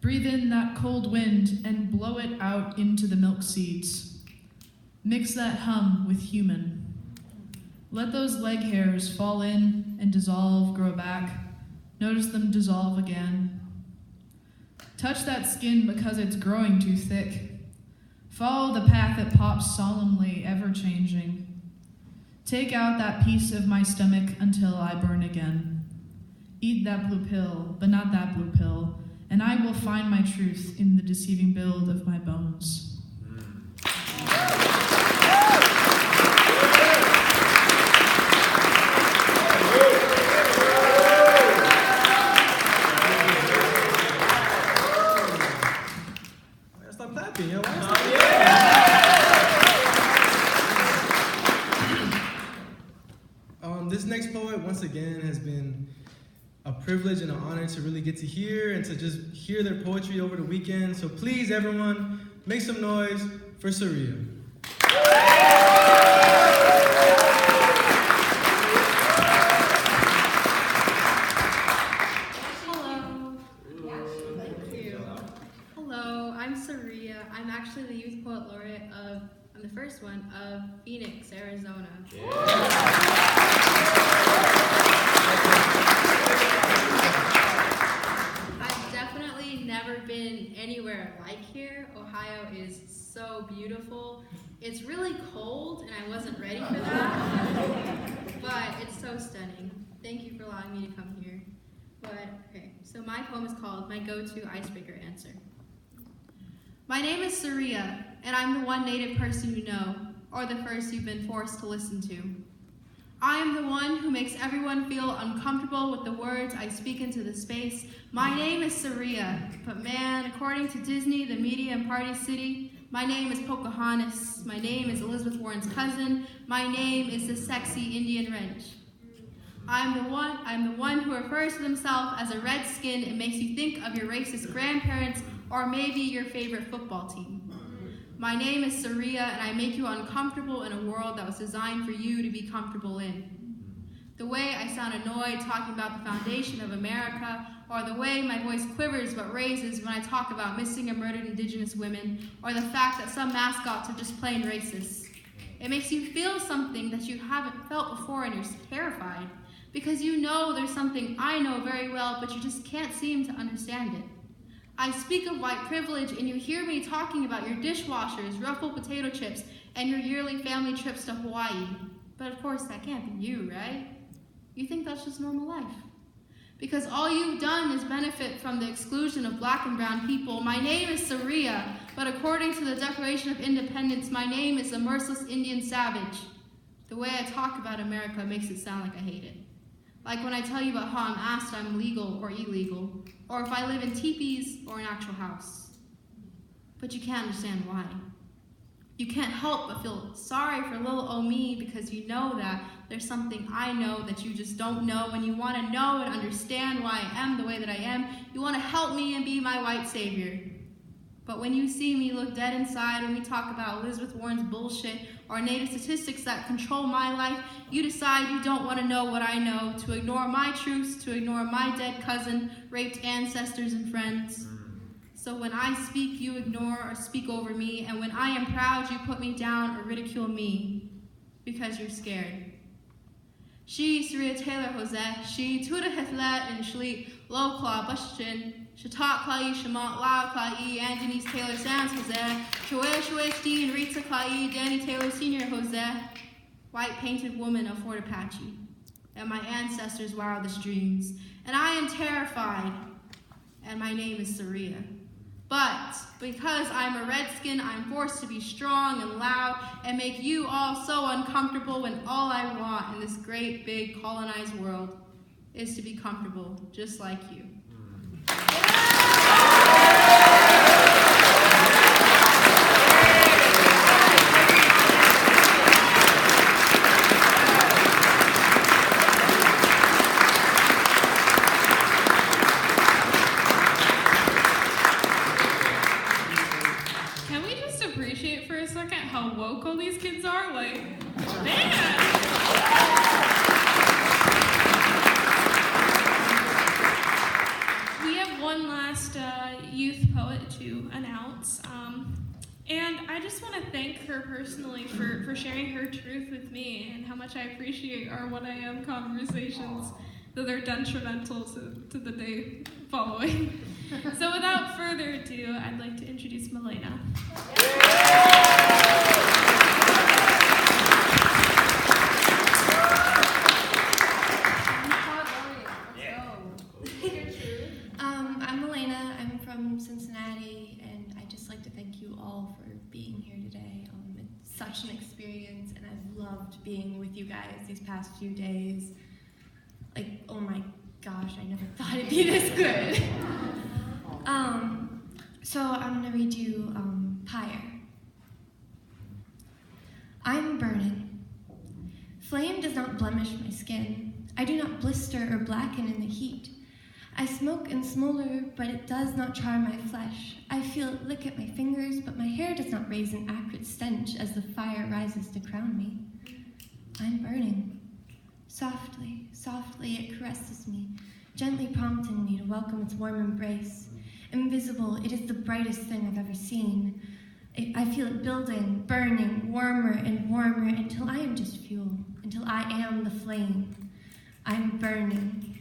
M: Breathe in that cold wind and blow it out into the milk seeds. Mix that hum with human. Let those leg hairs fall in and dissolve, grow back. Notice them dissolve again. Touch that skin because it's growing too thick. Follow the path that pops solemnly, ever-changing. Take out that piece of my stomach until I burn again. Eat that blue pill, but not that blue pill, and I will find my truth in the deceiving build of my bones.
B: Stop clapping, yo. This next poet, once again, has been a privilege and an honor to really get to hear and to just hear their poetry over the weekend. So please, everyone, make some noise for Saria.
C: Hello. I'm the first one of Phoenix, Arizona. I've definitely never been anywhere like here. Ohio is so beautiful. It's really cold, and I wasn't ready for that, but it's so stunning. Thank you for allowing me to come here. Okay, so my poem is called My Go-To Icebreaker Answer. My name is Saria, and I'm the one native person you know, or the first you've been forced to listen to. I am the one who makes everyone feel uncomfortable with the words I speak into the space. My name is Saria, but man, according to Disney, the media, and Party City, my name is Pocahontas. My name is Elizabeth Warren's cousin. My name is the sexy Indian wrench. I'm the one who refers to themselves as a redskin and makes you think of your racist grandparents or maybe your favorite football team. My name is Saria, and I make you uncomfortable in a world that was designed for you to be comfortable in. The way I sound annoyed talking about the foundation of America, or the way my voice quivers but raises when I talk about missing and murdered Indigenous women, or the fact that some mascots are just plain racist. It makes you feel something that you haven't felt before, and you're terrified. Because you know there's something I know very well, but you just can't seem to understand it. I speak of white privilege, and you hear me talking about your dishwashers, ruffled potato chips, and your yearly family trips to Hawaii. But of course, that can't be you, right? You think that's just normal life. Because all you've done is benefit from the exclusion of black and brown people. My name is Saria, but according to the Declaration of Independence, my name is a merciless Indian savage. The way I talk about America makes it sound like I hate it. Like when I tell you about how I'm asked I'm legal or illegal, or if I live in teepees or an actual house. But you can't understand why. You can't help but feel sorry for little old me because you know that there's something I know that you just don't know, and you want to know and understand why I am the way that I am. You want to help me and be my white savior. But when you see me look dead inside when we talk about Elizabeth Warren's bullshit or native statistics that control my life, you decide you don't want to know what I know, to ignore my truths, to ignore my dead cousin, raped ancestors and friends. So when I speak, you ignore or speak over me, and when I am proud, you put me down or ridicule me because you're scared. She, Saria Taylor Jose, she, Tuda Hethlet and Shli, Lo Kla Bushchin, Shatat Klai, Shamant Lao Klai, Anthony's Taylor Sands Jose, Shoel Dean, Rita Klai, Danny Taylor Sr. Jose, white painted woman of Fort Apache, and my ancestors' wildest dreams. And I am terrified, and my name is Saria. But because I'm a redskin, I'm forced to be strong and loud and make you all so uncomfortable when all I want in this great, big, colonized world is to be comfortable, just like you.
A: Can we just appreciate for a second how woke all these kids are? Like, man! We have one last youth poet to announce. And I just want to thank her personally for sharing her truth with me and how much I appreciate our 1 a.m. conversations, though they're detrimental to the day following. So without further ado, I'd like to introduce Milena.
N: I'm Milena. I'm from Cincinnati, and I'd just like to thank you all for being here today. It's such an experience, and I've loved being with you guys these past few days. Like, oh my gosh, I never thought it'd be this good. So I'm gonna read you Pyre. I'm burning. Flame does not blemish my skin. I do not blister or blacken in the heat. I smoke and smolder, but it does not char my flesh. I feel it lick at my fingers, but my hair does not raise an acrid stench as the fire rises to crown me. I'm burning. Softly, softly it caresses me, gently prompting me to welcome its warm embrace. Invisible, it is the brightest thing I've ever seen. I feel it building, burning, warmer and warmer, until I am just fuel, until I am the flame. I'm burning.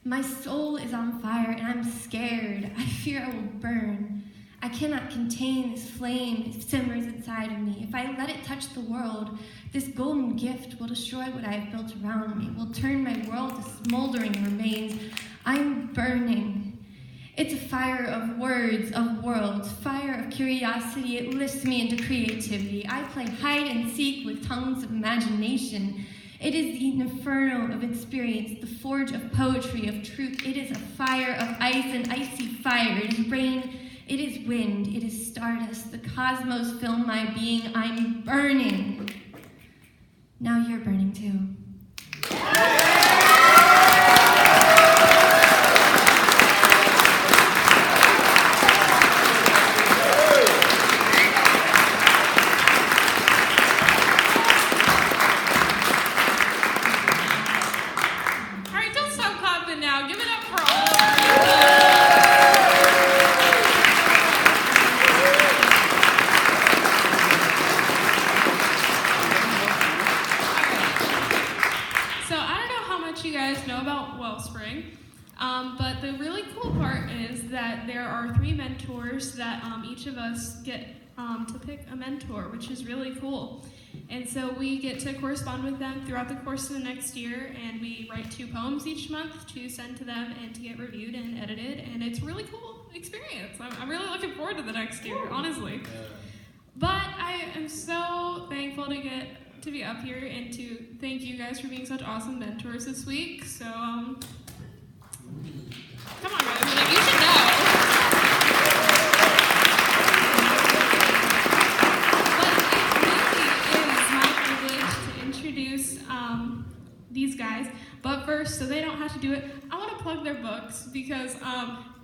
N: My soul is on fire, and I'm scared. I fear I will burn. I cannot contain this flame. It simmers inside of me. If I let it touch the world, this golden gift will destroy what I have built around me, will turn my world to smoldering remains. I'm burning. It's a fire of words, of worlds, fire of curiosity. It lifts me into creativity. I play hide and seek with tongues of imagination. It is the inferno of experience, the forge of poetry, of truth. It is a fire of ice and icy fire. It is rain, it is wind, it is stardust. The cosmos fill my being. I'm burning. Now you're burning too.
A: But the really cool part is that there are 3 mentors that each of us get to pick a mentor, which is really cool. And so we get to correspond with them throughout the course of the next year, and we write 2 poems each month to send to them and to get reviewed and edited, and it's a really cool experience. I'm really looking forward to the next year, honestly. But I am so thankful to get to be up here and to thank you guys for being such awesome mentors this week. So, come on, guys, like, you should know. These guys, but first, so they don't have to do it, I want to plug their books because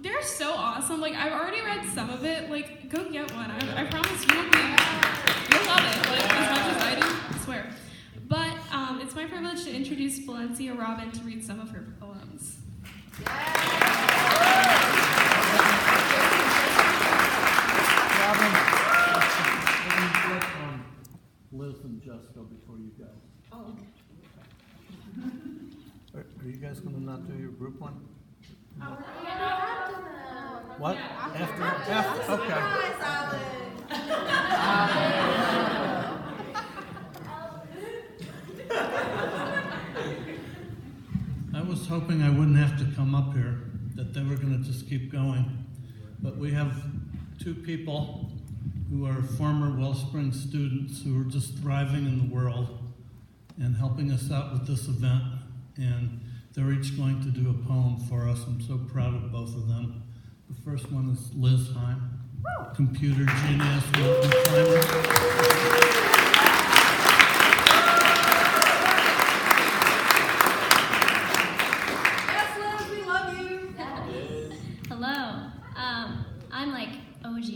A: they're so awesome. Like, I've already read some of it. Like, go get one. I promise you'll love it, like, as much as I do, I swear. But it's my privilege to introduce Valencia Robin to read some of her poems.
O: Robin, let Liz and Jess go before you go.
C: Oh, okay.
O: Are you guys going to not do your group one?
C: Oh,
O: What? After? Okay. I was hoping I wouldn't have to come up here, that they were going to just keep going. But we have 2 people who are former Wellspring students who are just thriving in the world and helping us out with this event. And they're each going to do a poem for us. I'm so proud of both of them. The first one is Liz Heim, computer genius, mountain climber.
K: I'm like OG.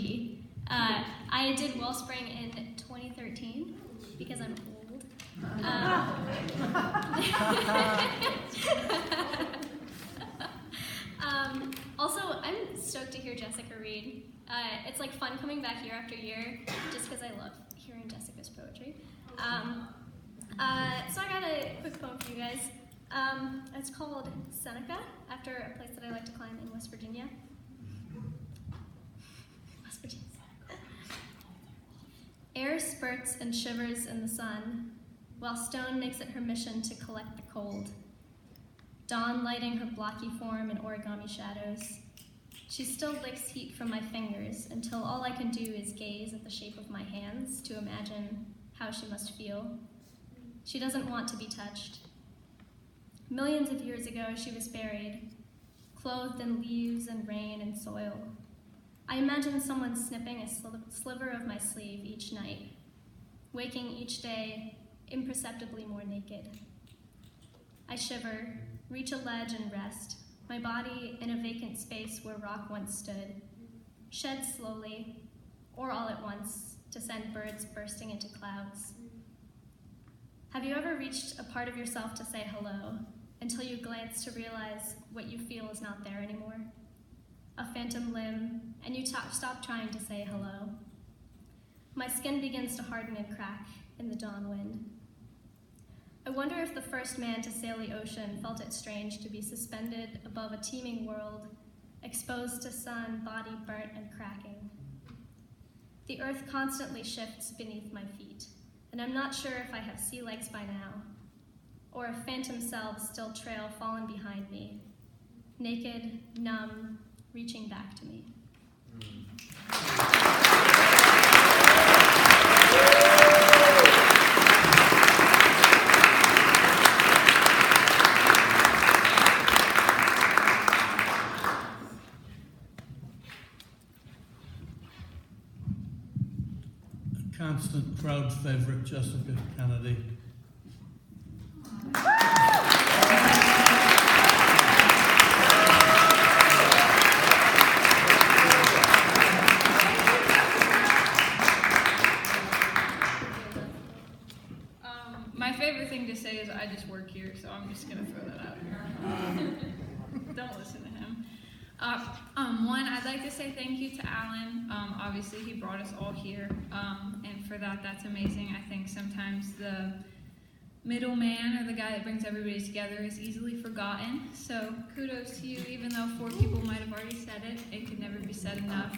K: I did Wellspring in 2013 because I'm old. Also, I'm stoked to hear Jessica read. It's like fun coming back year after year just because I love hearing Jessica's poetry. So I got a quick poem for you guys. It's called Seneca, after a place that I like to climb in West Virginia. Air spurts and shivers in the sun, while stone makes it her mission to collect the cold. Dawn lighting her blocky form in origami shadows. She still licks heat from my fingers until all I can do is gaze at the shape of my hands to imagine how she must feel. She doesn't want to be touched. Millions of years ago, she was buried, clothed in leaves and rain and soil. I imagine someone snipping a sliver of my sleeve each night, waking each day imperceptibly more naked. I shiver, reach a ledge and rest, my body in a vacant space where rock once stood, shed slowly, or all at once, to send birds bursting into clouds. Have you ever reached a part of yourself to say hello, until you glance to realize what you feel is not there anymore? A phantom limb, and you stop trying to say hello.
P: My skin begins to harden and crack in the dawn wind. I wonder if the first man to sail the ocean felt it strange to be suspended above a teeming world, exposed to sun, body burnt and cracking. The earth constantly shifts beneath my feet, and I'm not sure if I have sea legs by now, or if phantom selves still trail fallen behind me, naked, numb, reaching back to me.
O: Constant crowd favorite, Jessica Kennedy.
H: My favorite thing to say is I just work here, so I'm just going to throw that out here. Don't listen to him. One, I'd like to say thank you to Alan. Obviously, he brought us all here, and for that, that's amazing. I think sometimes the middleman or the guy that brings everybody together is easily forgotten. So kudos to you, even though 4 people might have already said it. It can never be said enough.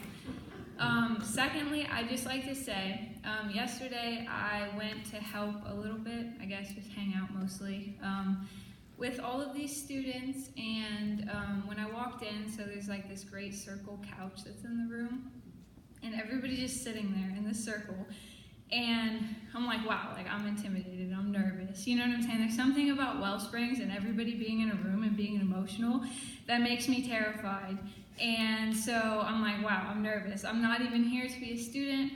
H: Secondly, I'd just like to say, yesterday I went to help a little bit, I guess just hang out mostly, with all of these students, and when I walked in, so there's like this great circle couch that's in the room, and everybody's just sitting there in this circle, and I'm like, wow, like I'm intimidated, I'm nervous, you know what I'm saying? There's something about Wellsprings and everybody being in a room and being emotional that makes me terrified. And so I'm like, wow, I'm nervous. I'm not even here to be a student,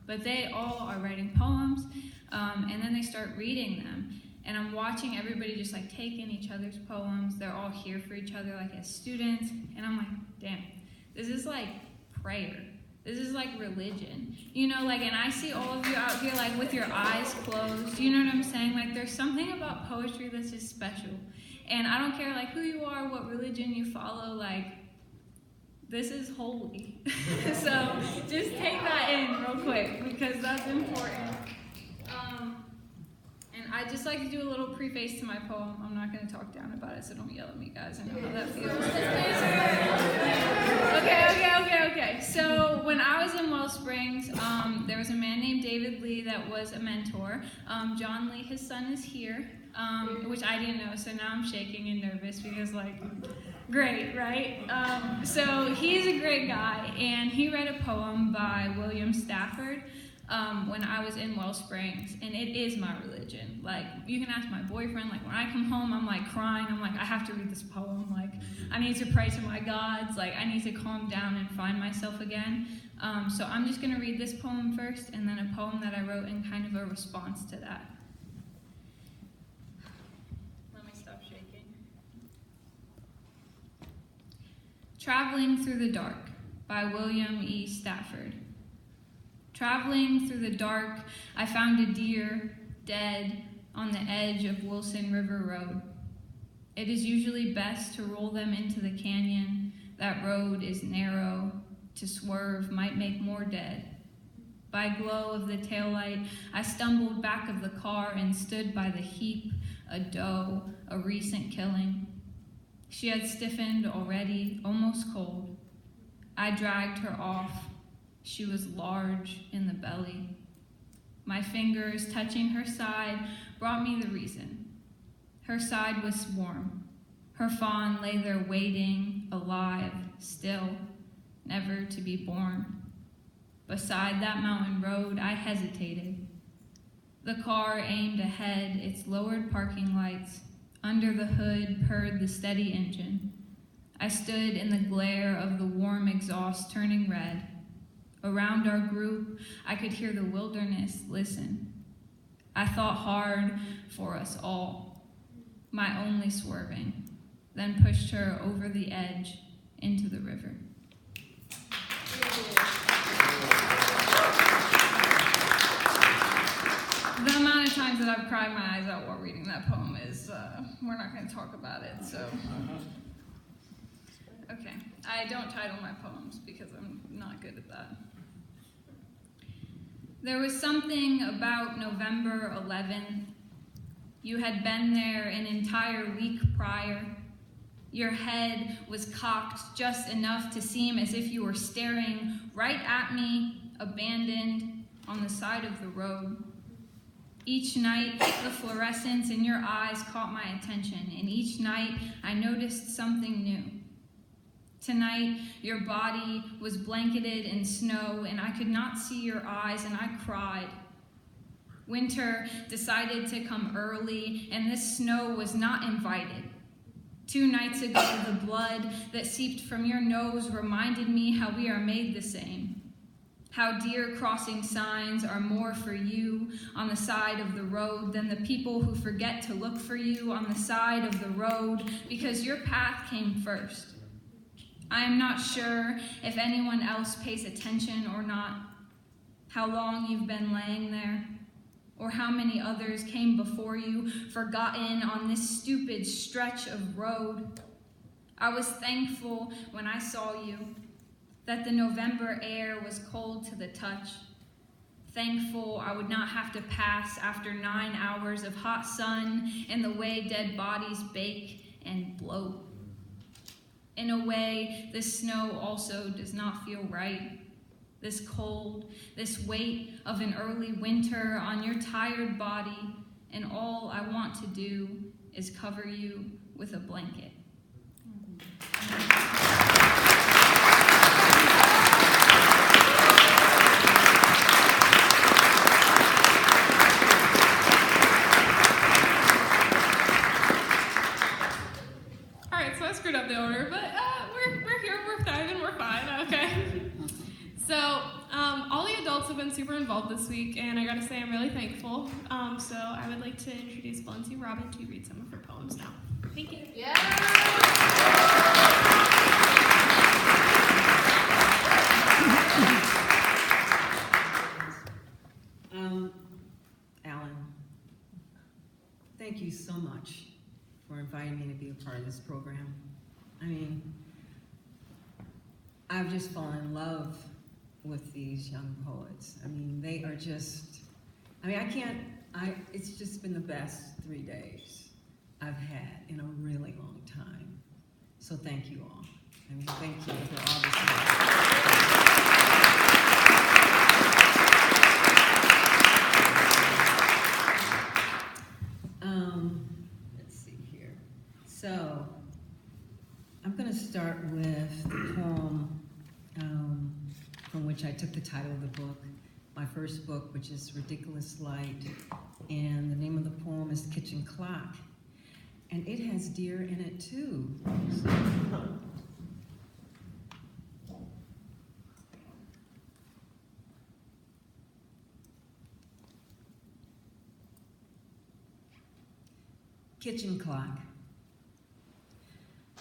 H: but they all are writing poems, and then they start reading them. And I'm watching everybody just like take in each other's poems. They're all here for each other like as students. And I'm like, damn, this is like prayer. This is like religion. You know, like, and I see all of you out here like with your eyes closed. You know what I'm saying? Like there's something about poetry that's just special. And I don't care like who you are, what religion you follow, like this is holy. So just take that in real quick because that's important. And I'd just like to do a little preface to my poem. I'm not going to talk down about it, so don't yell at me, guys. I know how that feels. Okay. So when I was in Wellsprings, there was a man named David Lee that was a mentor. John Lee, his son, is here, which I didn't know, so now I'm shaking and nervous because, like, great, right? So he's a great guy, and he read a poem by William Stafford when I was in Wellsprings, and it is my religion. Like, you can ask my boyfriend, like, when I come home, I'm, like, crying. I'm like, I have to read this poem. Like, I need to pray to my gods. Like, I need to calm down and find myself again. So I'm just going to read this poem first, and then a poem that I wrote in kind of a response to that. Let me stop shaking. Traveling Through the Dark by William E. Stafford. Traveling through the dark, I found a deer dead on the edge of Wilson River Road. It is usually best to roll them into the canyon. That road is narrow. To swerve might make more dead. By glow of the taillight, I stumbled back of the car and stood by the heap, a doe, a recent killing. She had stiffened already, almost cold. I dragged her off. She was large in the belly. My fingers touching her side brought me the reason. Her side was warm. Her fawn lay there waiting, alive, still, never to be born. Beside that mountain road, I hesitated. The car aimed ahead, its lowered parking lights. Under the hood purred the steady engine. I stood in the glare of the warm exhaust turning red. Around our group, I could hear the wilderness listen. I thought hard for us all, my only swerving, then pushed her over the edge into the river. The amount of times that I've cried my eyes out while reading that poem is, we're not going to talk about it, so. Okay, I don't title my poems because I'm not good at that.
Q: There was something about November 11th. You had been there an entire week prior. Your head was cocked just enough to seem as if you were staring right at me, abandoned on the side of the road. Each night, the fluorescence in your eyes caught my attention, and each night I noticed something new. Tonight, your body was blanketed in snow, and I could not see your eyes, and I cried. Winter decided to come early, and this snow was not invited. 2 nights ago, the blood that seeped from your nose reminded me how we are made the same. How deer crossing signs are more for you on the side of the road than the people who forget to look for you on the side of the road because your path came first. I am not sure if anyone else pays attention or not, how long you've been laying there, or how many others came before you, forgotten on this stupid stretch of road. I was thankful when I saw you, that the November air was cold to the touch. Thankful I would not have to pass after 9 hours of hot sun and the way dead bodies bake and bloat. In a way, this snow also does not feel right. This cold, this weight of an early winter on your tired body, and all I want to do is cover you with a blanket.
A: All right, so I screwed up the order, but we're here, we're thriving, we're fine, okay? So, all the adults have been super involved this week, and I gotta say I'm really thankful. So I would like to introduce Valencia Robin to read some of her poems now. Thank you.
R: Alan, thank you so much for inviting me to be a part of this program. I mean, I've just fallen in love with these young poets. I mean, they are just, it's just been the best 3 days I've had in a really long time. So thank you all. I mean, thank you for all this let's see here. So, I'm going to start with the poem from which I took the title of the book, my first book, which is Ridiculous Light, and the name of the poem is Kitchen Clock, and it has deer in it too. Kitchen Clock.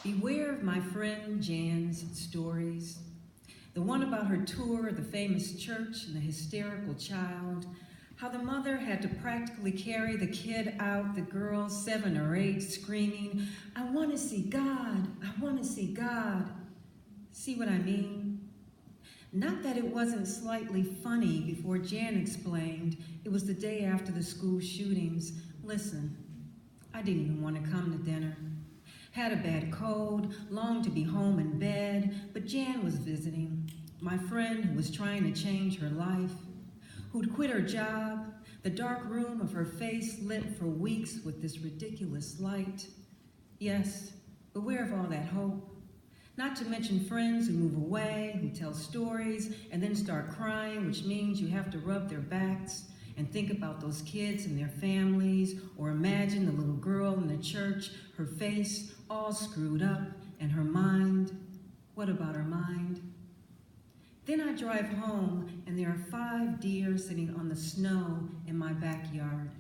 R: Beware of my friend Jan's stories. The one about her tour of the famous church and the hysterical child, how the mother had to practically carry the kid out, the girl 7 or 8 screaming, "I want to see God, I want to see God." See what I mean? Not that it wasn't slightly funny before Jan explained it was the day after the school shootings. Listen, I didn't even want to come to dinner. Had a bad cold, longed to be home in bed, but Jan was visiting. My friend who was trying to change her life, who'd quit her job, the dark room of her face lit for weeks with this ridiculous light. Yes, beware of all that hope. Not to mention friends who move away, who tell stories, and then start crying, which means you have to rub their backs and think about those kids and their families, or imagine the little girl in the church, her face all screwed up, and her mind. What about her mind? Then I drive home, and there are 5 deer sitting on the snow in my backyard.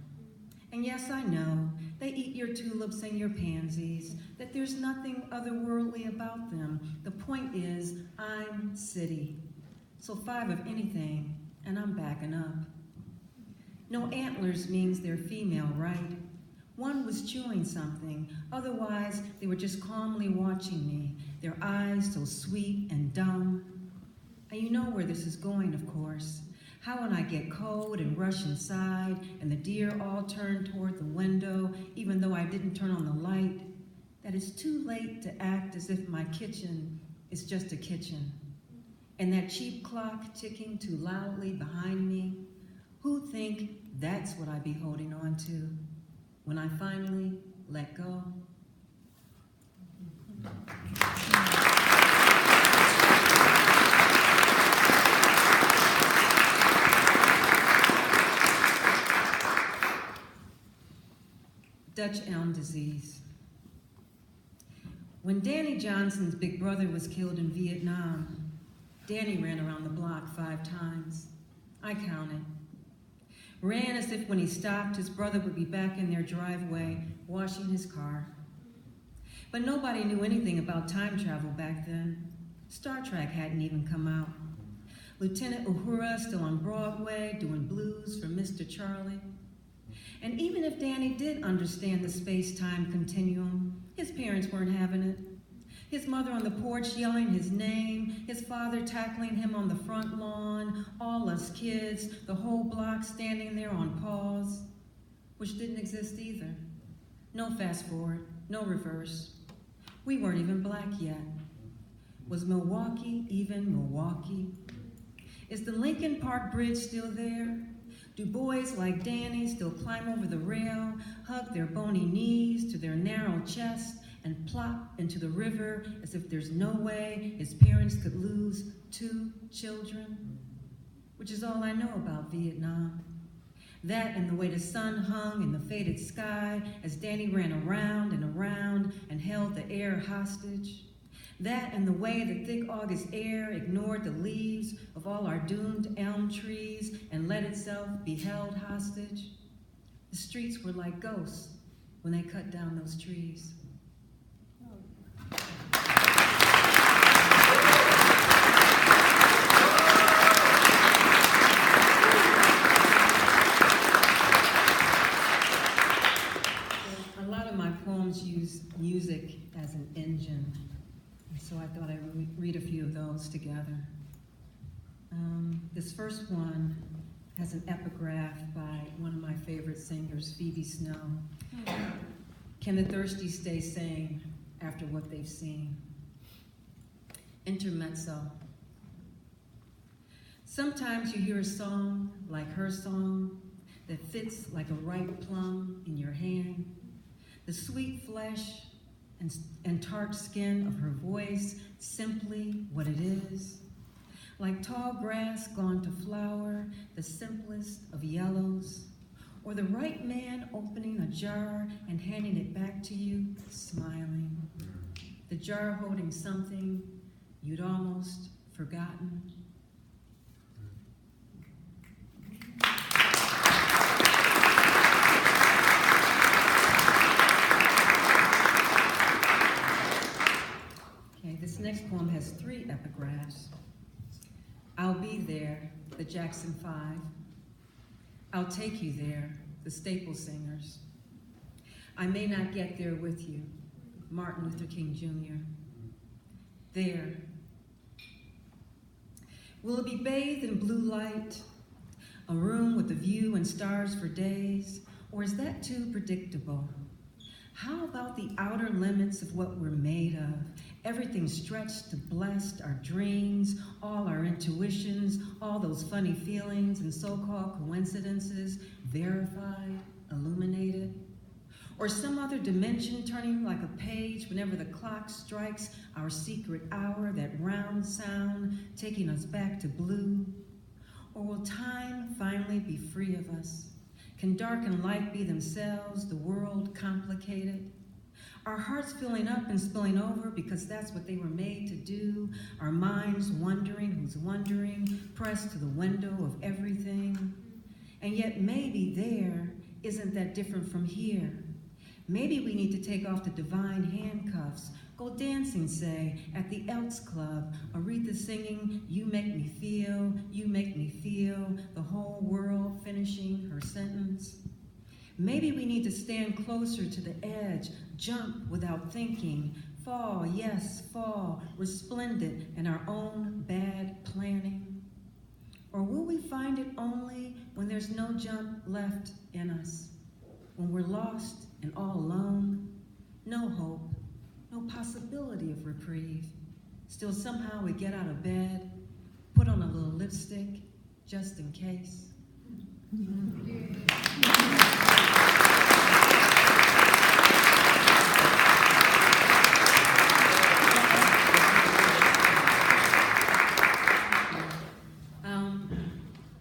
R: And yes, I know, they eat your tulips and your pansies, that there's nothing otherworldly about them. The point is, I'm city. So 5 of anything, and I'm backing up. No antlers means they're female, right? One was chewing something, otherwise they were just calmly watching me, their eyes so sweet and dumb. And you know where this is going, of course. How when I get cold and rush inside and the deer all turn toward the window, even though I didn't turn on the light, that it's too late to act as if my kitchen is just a kitchen. And that cheap clock ticking too loudly behind me, who'd think that's what I'd be holding on to when I finally let go? Dutch elm disease. When Danny Johnson's big brother was killed in Vietnam, Danny ran around the block 5 times. I counted. Ran as if when he stopped, his brother would be back in their driveway washing his car. But nobody knew anything about time travel back then. Star Trek hadn't even come out. Lieutenant Uhura still on Broadway doing blues for Mr. Charlie. And even if Danny did understand the space-time continuum, his parents weren't having it. His mother on the porch yelling his name, his father tackling him on the front lawn, all us kids, the whole block standing there on pause, which didn't exist either. No fast forward, no reverse. We weren't even black yet. Was Milwaukee even Milwaukee? Is the Lincoln Park Bridge still there? Do boys like Danny still climb over the rail, hug their bony knees to their narrow chest, and plop into the river as if there's no way his parents could lose 2 children? Which is all I know about Vietnam. That and the way the sun hung in the faded sky as Danny ran around and held the air hostage. That and the way the thick August air ignored the leaves of all our doomed elm trees and let itself be held hostage. The streets were like ghosts when they cut down those trees. A lot of my poems use music as an engine. So I thought I'd read a few of those together. This first one has an epigraph by one of my favorite singers, Phoebe Snow. Can the thirsty stay sane after what they've seen? Intermezzo. Sometimes you hear a song like her song that fits like a ripe plum in your hand. The sweet flesh and tart skin of her voice, simply what it is. Like tall grass gone to flower, the simplest of yellows. Or the right man opening a jar and handing it back to you, smiling. The jar holding something you'd almost forgotten. This next poem has 3 epigraphs. I'll be there, the Jackson 5. I'll take you there, the Staple Singers. I may not get there with you, Martin Luther King Jr. There. Will it be bathed in blue light, a room with a view and stars for days, or is that too predictable? How about the outer limits of what we're made of? Everything stretched to bless our dreams, all our intuitions, all those funny feelings and so-called coincidences, verified, illuminated. Or some other dimension turning like a page whenever the clock strikes our secret hour, that round sound taking us back to blue. Or will time finally be free of us? Can dark and light be themselves, the world complicated? Our hearts filling up and spilling over because that's what they were made to do. Our minds wondering who's wondering, pressed to the window of everything. And yet maybe there isn't that different from here. Maybe we need to take off the divine handcuffs, go dancing, say, at the Elks Club, Aretha singing, you make me feel, the whole world finishing her sentence. Maybe we need to stand closer to the edge, jump without thinking, fall, yes, fall, resplendent in our own bad planning. Or will we find it only when there's no jump left in us? When we're lost and all alone, no hope, no possibility of reprieve. Still somehow we get out of bed, put on a little lipstick, just in case.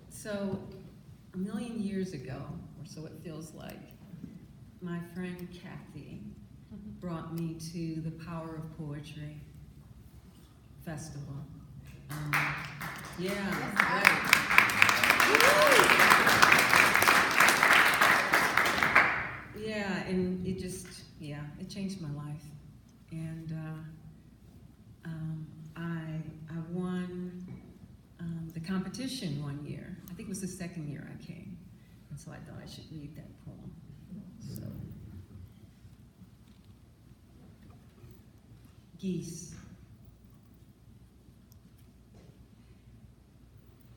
R: So, a million years ago, or so it feels like, my friend Kathy brought me to the Power of Poetry Festival. Yeah, right. Yeah, and it just, it changed my life. And I won the competition one year. I think it was the second year I came. And so I thought I should read that poem. So, Geese.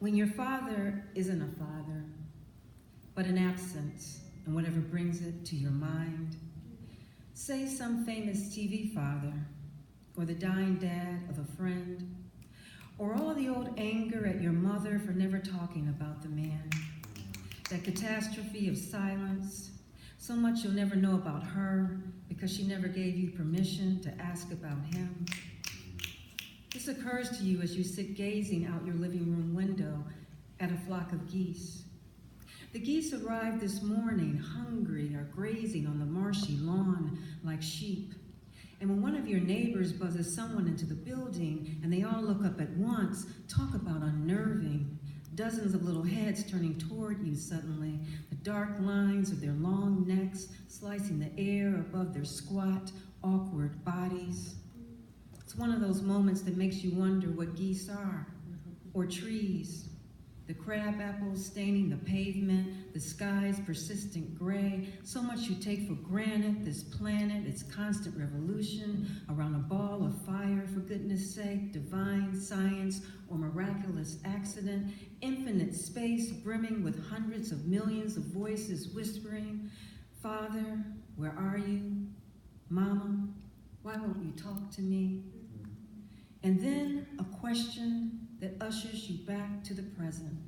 R: When your father isn't a father, but an absence, and whatever brings it to your mind, say some famous TV father, or the dying dad of a friend, or all the old anger at your mother for never talking about the man, that catastrophe of silence, so much you'll never know about her because she never gave you permission to ask about him. This occurs to you as you sit gazing out your living room window at a flock of geese. The geese arrived this morning, hungry or grazing on the marshy lawn like sheep. And when one of your neighbors buzzes someone into the building and they all look up at once, talk about unnerving. Dozens of little heads turning toward you suddenly, the dark lines of their long necks slicing the air above their squat, awkward bodies. It's one of those moments that makes you wonder what geese are, or trees. The crab apples staining the pavement, the sky's persistent gray, so much you take for granted, this planet, its constant revolution around a ball of fire, for goodness sake, divine science or miraculous accident, infinite space brimming with hundreds of millions of voices whispering, Father, where are you? Mama, why won't you talk to me? And then a question that ushers you back to the present.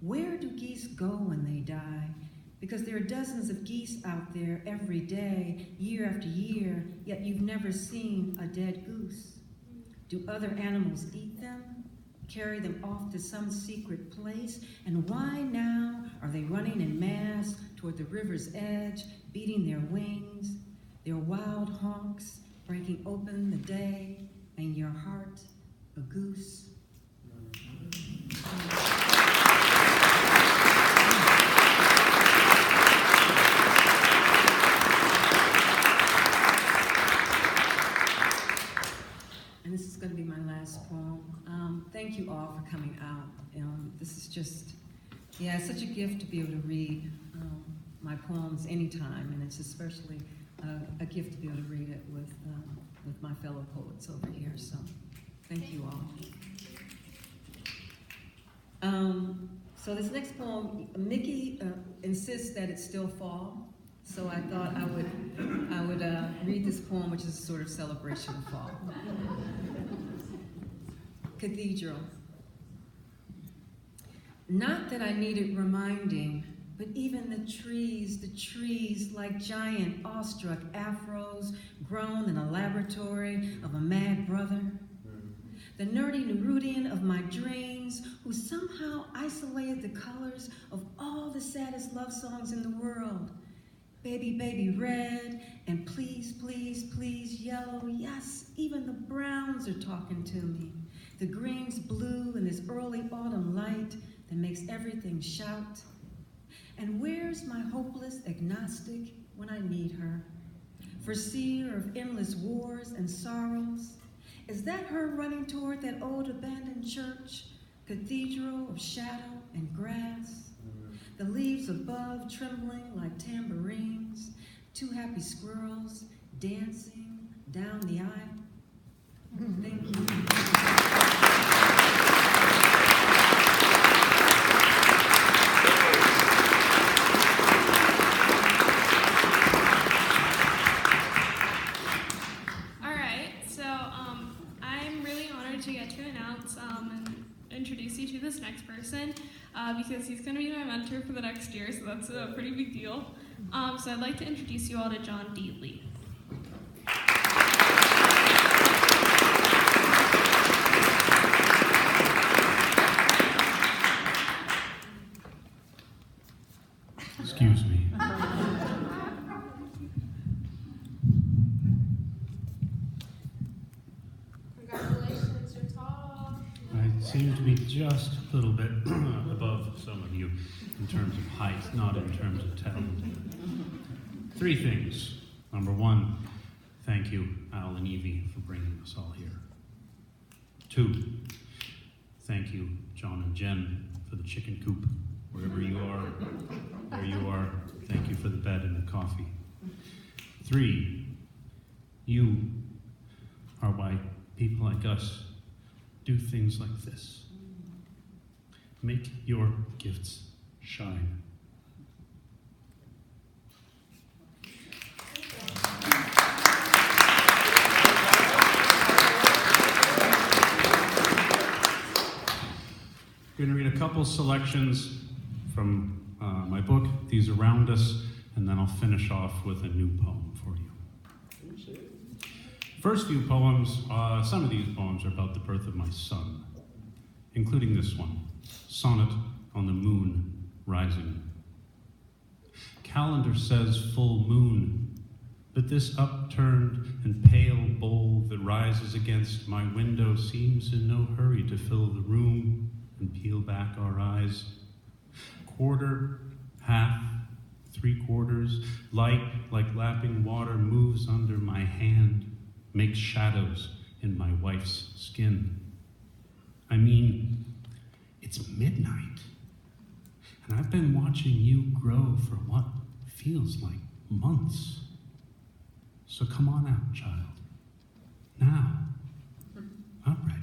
R: Where do geese go when they die? Because there are dozens of geese out there every day, year after year, yet you've never seen a dead goose. Do other animals eat them? Carry them off to some secret place? And why now are they running en masse toward the river's edge, beating their wings, their wild honks breaking open the day, and your heart a goose? And this is going to be my last poem. Thank you all for coming out. This is just, it's such a gift to be able to read my poems anytime, and it's especially a gift to be able to read it with my fellow poets over here. So, thank you all. So this next poem, Mickey insists that it's still fall, so I thought I would read this poem, which is a sort of celebration of fall. Cathedral. Not that I needed reminding, but even the trees like giant awestruck afros grown in a laboratory of a mad brother. The nerdy Nerudian of my dreams who somehow isolated the colors of all the saddest love songs in the world. Baby, baby red, and please, please, please yellow. Yes, even the browns are talking to me. The greens blue in this early autumn light that makes everything shout. And where's my hopeless agnostic when I need her? Foreseer of endless wars and sorrows? Is that her running toward that old abandoned church, cathedral of shadow and grass? The leaves above trembling like tambourines, two happy squirrels dancing down the aisle. Thank you.
A: teacher for the next year, so that's a pretty big deal. So I'd like to introduce you all to John D. Lee.
S: Excuse me.
C: Congratulations, you're tall.
S: I seem to be just a little bit above some of you in terms of height, not in terms of talent. 3 things. Number 1, thank you, Al and Evie, for bringing us all here. 2, thank you, John and Jen, for the chicken coop, wherever you are, where you are. Thank you for the bed and the coffee. 3, you are why people like us do things like this. Make your gifts shine. I'm going to read a couple selections from my book, These Around Us, and then I'll finish off with a new poem for you. First few poems, some of these poems are about the birth of my son, including this one, Sonnet on the Moon Rising. Calendar says full moon, but this upturned and pale bowl that rises against my window seems in no hurry to fill the room and peel back our eyes. Quarter, half, 3/4, light like lapping water moves under my hand, makes shadows in my wife's skin. I mean, it's midnight, and I've been watching you grow for what feels like months. So come on out, child. Now. I'm ready.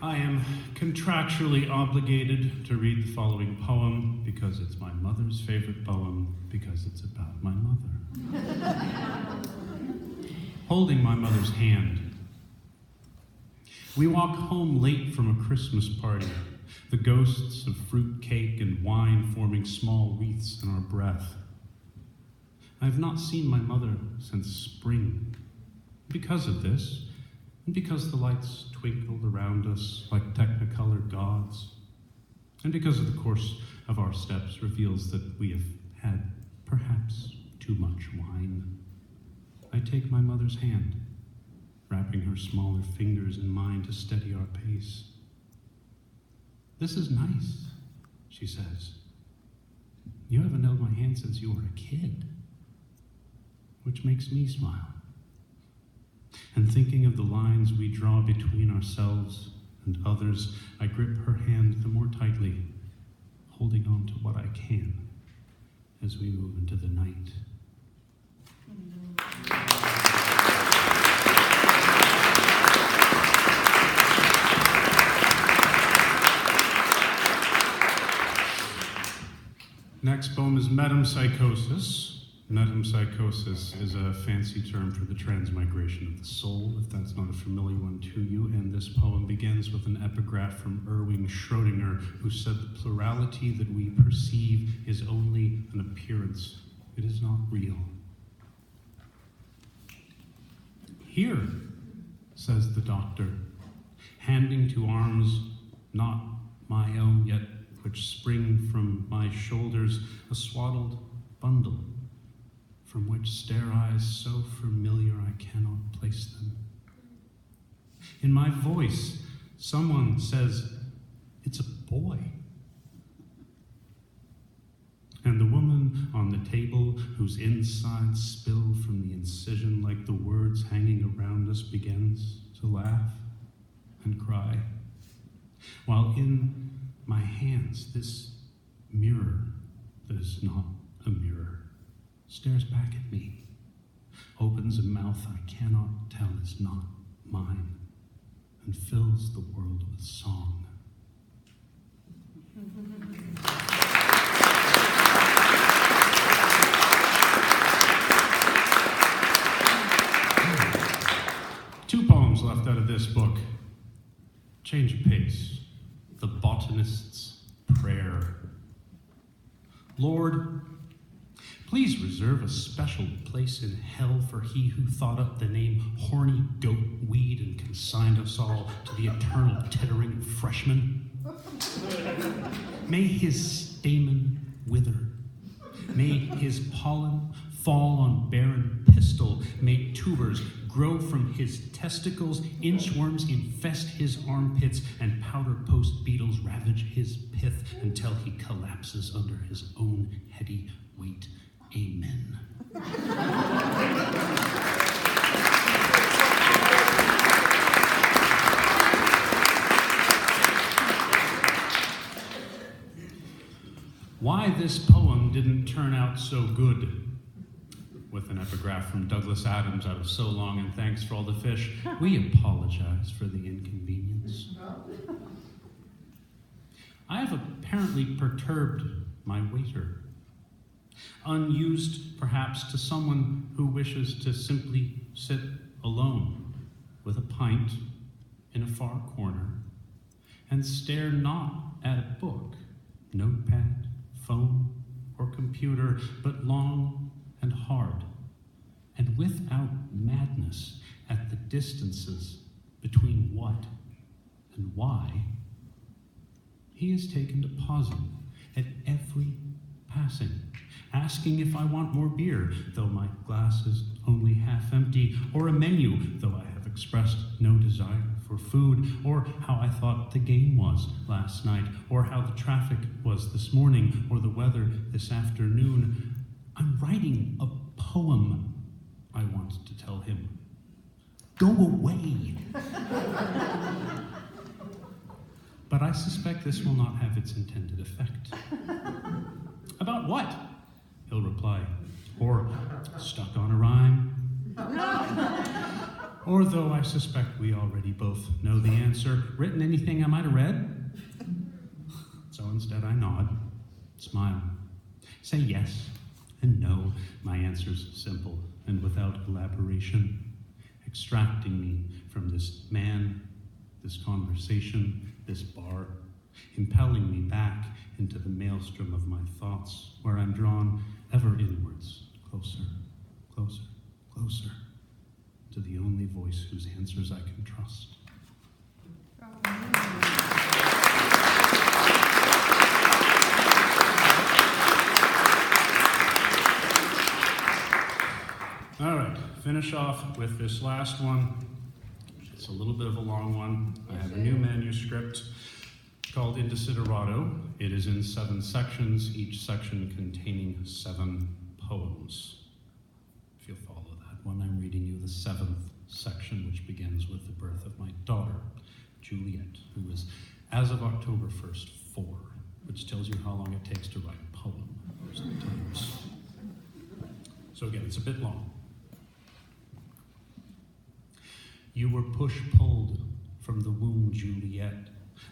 S: I am contractually obligated to read the following poem because it's my mother's favorite poem, because it's about my mother. Holding my mother's hand. We walk home late from a Christmas party, the ghosts of fruit cake and wine forming small wreaths in our breath. I have not seen my mother since spring. Because of this, and because the lights twinkled around us like technicolor gods, and because of the course of our steps reveals that we have had perhaps too much wine, I take my mother's hand, wrapping her smaller fingers in mine to steady our pace. This is nice, she says. You haven't held my hand since you were a kid, which makes me smile. And thinking of the lines we draw between ourselves and others, I grip her hand the more tightly, holding on to what I can as we move into the night. Next poem is Metempsychosis. Metempsychosis is a fancy term for the transmigration of the soul, if that's not a familiar one to you, and this poem begins with an epigraph from Erwin Schrödinger, who said the plurality that we perceive is only an appearance. It is not real. Here, says the doctor, handing to arms not my own, yet which spring from my shoulders a swaddled bundle, from which stare eyes so familiar I cannot place them. In my voice, someone says, it's a boy. And the woman on the table, whose insides spill from the incision like the words hanging around us, begins to laugh and cry. While in my hands, this mirror that is not a mirror stares back at me, opens a mouth I cannot tell is not mine, and fills the world with song. poems left out of this book. Change of pace. The Botanist's Prayer. Lord, please reserve a special place in hell for he who thought up the name horny goat weed and consigned us all to the eternal tittering of freshmen. May his stamen wither. May his pollen fall on barren pistil. May tubers grow from his testicles, inchworms infest his armpits, and powder post beetles ravage his pith until he collapses under his own heady weight. Amen. Why this poem didn't turn out so good. With an epigraph from Douglas Adams out of So Long and Thanks for All the Fish, we apologize for the inconvenience. I have apparently perturbed my waiter. Unused, perhaps, to someone who wishes to simply sit alone with a pint in a far corner and stare not at a book, notepad, phone, or computer, but long and hard, and without madness at the distances between what and why. He is taken to pausing at every passing, asking if I want more beer, though my glass is only half empty, or a menu, though I have expressed no desire for food, or how I thought the game was last night, or how the traffic was this morning, or the weather this afternoon. I'm writing a poem, I want to tell him. Go away. But I suspect this will not have its intended effect. About what? He'll reply. Or stuck on a rhyme. Or though I suspect we already both know the answer, written anything I might have read? So instead I nod, smile, say yes and no. My answer's simple and without elaboration, extracting me from this man, this conversation, this bar, impelling me back into the maelstrom of my thoughts, where I'm drawn ever inwards, closer, closer, closer, to the only voice whose answers I can trust. All right, finish off with this last one. It's a little bit of a long one. I have a new manuscript called Indesiderato. It is in 7 sections, each section containing 7 poems. If you'll follow that one, I'm reading you the 7th section, which begins with the birth of my daughter, Juliet, who is, as of October 1st, 4, which tells you how long it takes to write a poem sometimes. So again, it's a bit long. You were push-pulled from the womb, Juliet.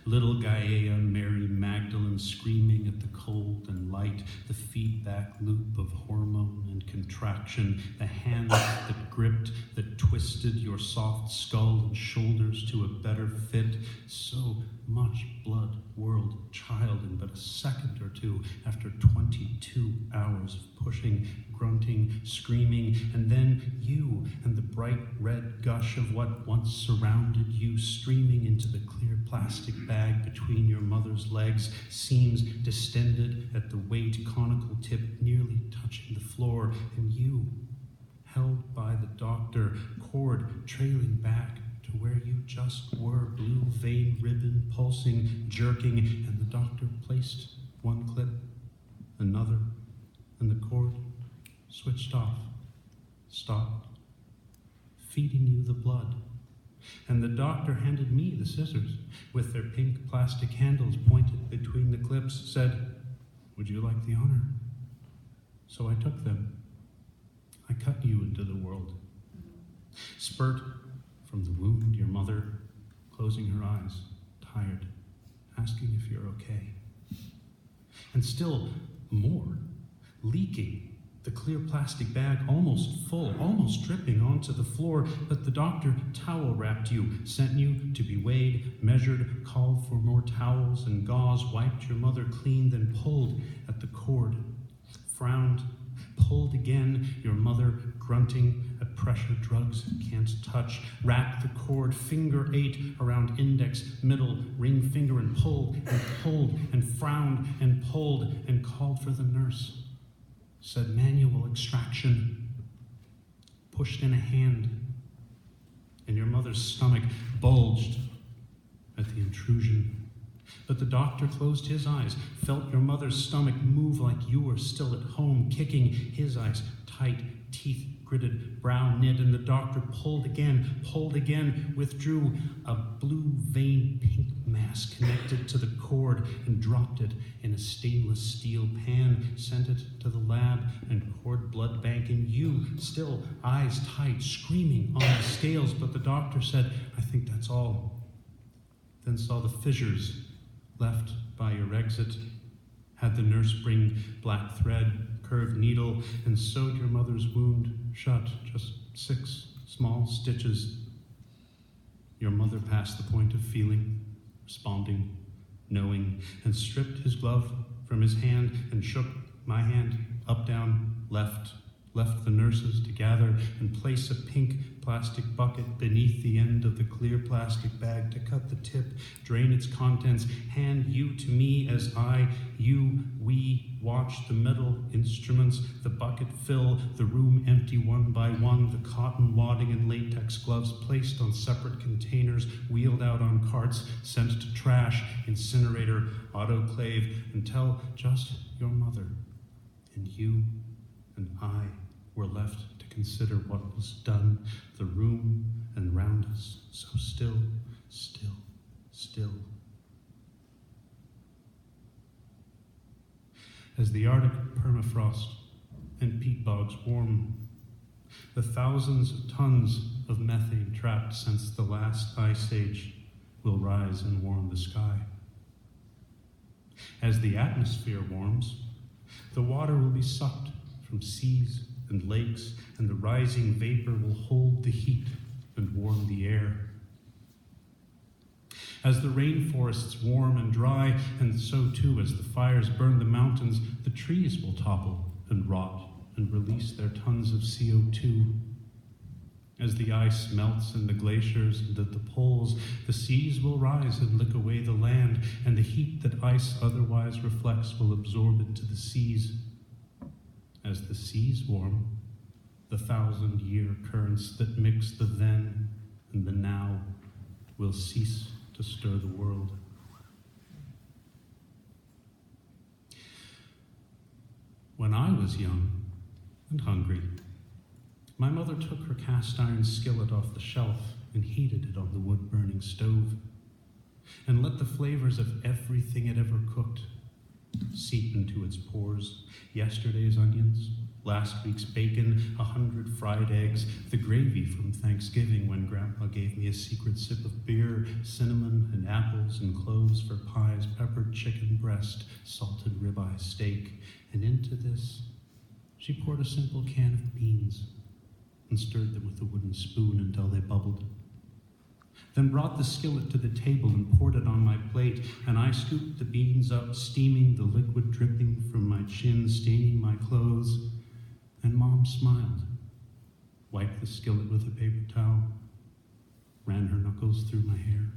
S: Little Gaia, Mary Magdalene screaming at the cold and light, the feedback loop of hormone and contraction, the hands that gripped, that twisted your soft skull and shoulders to a better fit. So much blood whirled child in but a second or two after 22 hours of pushing, grunting, screaming, and then you and the bright red gush of what once surrounded you streaming into the clear plastic bag between your mother's legs, seams distended at the weight, conical tip nearly touching the floor, and you, held by the doctor, cord trailing back to where you just were, blue vein ribbon pulsing, jerking, and the doctor placed one clip, another, and the cord switched off, stopped, feeding you the blood. And the doctor handed me the scissors with their pink plastic handles pointed between the clips, said, "Would you like the honor?" So I took them. I cut you into the world. Spurt from the wound, your mother, closing her eyes, tired, asking if you're okay. And still more, leaking The clear plastic bag almost full, almost dripping onto the floor, but the doctor towel-wrapped you, sent you to be weighed, measured, called for more towels and gauze, wiped your mother clean, then pulled at the cord, frowned, pulled again, your mother grunting at pressure drugs can't touch, wrapped the cord, finger 8 around index, middle, ring finger, and pulled and frowned and pulled and called for the nurse. Said manual extraction, pushed in a hand, and your mother's stomach bulged at the intrusion. But the doctor closed his eyes, felt your mother's stomach move like you were still at home, kicking his eyes tight, teeth gritted, brow knit, and the doctor pulled again, withdrew a blue vein pink mass connected to the cord and dropped it in a stainless steel pan, sent it to the lab and cord blood bank, and you, still eyes tight, screaming on the scales, but the doctor said, "I think that's all." Then saw the fissures left by your exit, had the nurse bring black thread, curved needle, and sewed your mother's wound shut, just 6 small stitches. Your mother passed the point of feeling, responding, knowing, and stripped his glove from his hand and shook my hand up, down, left the nurses to gather and place a pink plastic bucket beneath the end of the clear plastic bag to cut the tip, drain its contents, hand you to me as we watch the metal instruments, the bucket fill, the room empty one by one, the cotton wadding and latex gloves placed on separate containers, wheeled out on carts, sent to trash, incinerator, autoclave, until just your mother and you and I were left to consider what was done, the room and round us, so still, still, still. As the Arctic permafrost and peat bogs warm, the thousands of tons of methane trapped since the last ice age will rise and warm the sky. As the atmosphere warms, the water will be sucked from seas and lakes, and the rising vapor will hold the heat and warm the air. As the rainforests warm and dry, and so too as the fires burn the mountains, the trees will topple and rot and release their tons of CO2. As the ice melts in the glaciers and at the poles, the seas will rise and lick away the land, and the heat that ice otherwise reflects will absorb into the seas. As the seas warm, the 1,000-year currents that mix the then and the now will cease to stir the world. When I was young and hungry, my mother took her cast iron skillet off the shelf and heated it on the wood-burning stove, and let the flavors of everything it ever cooked seep into its pores. Yesterday's onions, last week's bacon, 100 fried eggs, the gravy from Thanksgiving when Grandpa gave me a secret sip of beer, cinnamon and apples and cloves for pies, peppered chicken breast, salted ribeye steak. And into this, she poured a simple can of beans and stirred them with a wooden spoon until they bubbled. Then brought the skillet to the table and poured it on my plate, and I scooped the beans up, steaming, the liquid dripping from my chin, staining my clothes. And Mom smiled, wiped the skillet with a paper towel, ran her knuckles through my hair.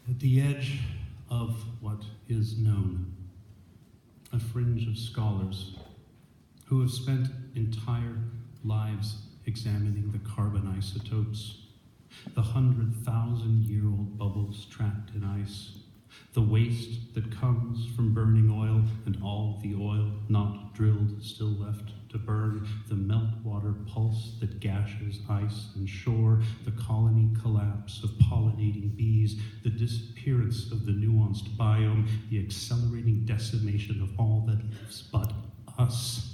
S: At the edge of what is known, a fringe of scholars who have spent entire lives examining the carbon isotopes, the 100,000-year-old bubbles trapped in ice, the waste that comes from burning oil and all the oil not drilled still left to burn, the meltwater pulse that gashes ice and shore, the colony collapse of pollinating bees, the disappearance of the nuanced biome, the accelerating decimation of all that lives but us,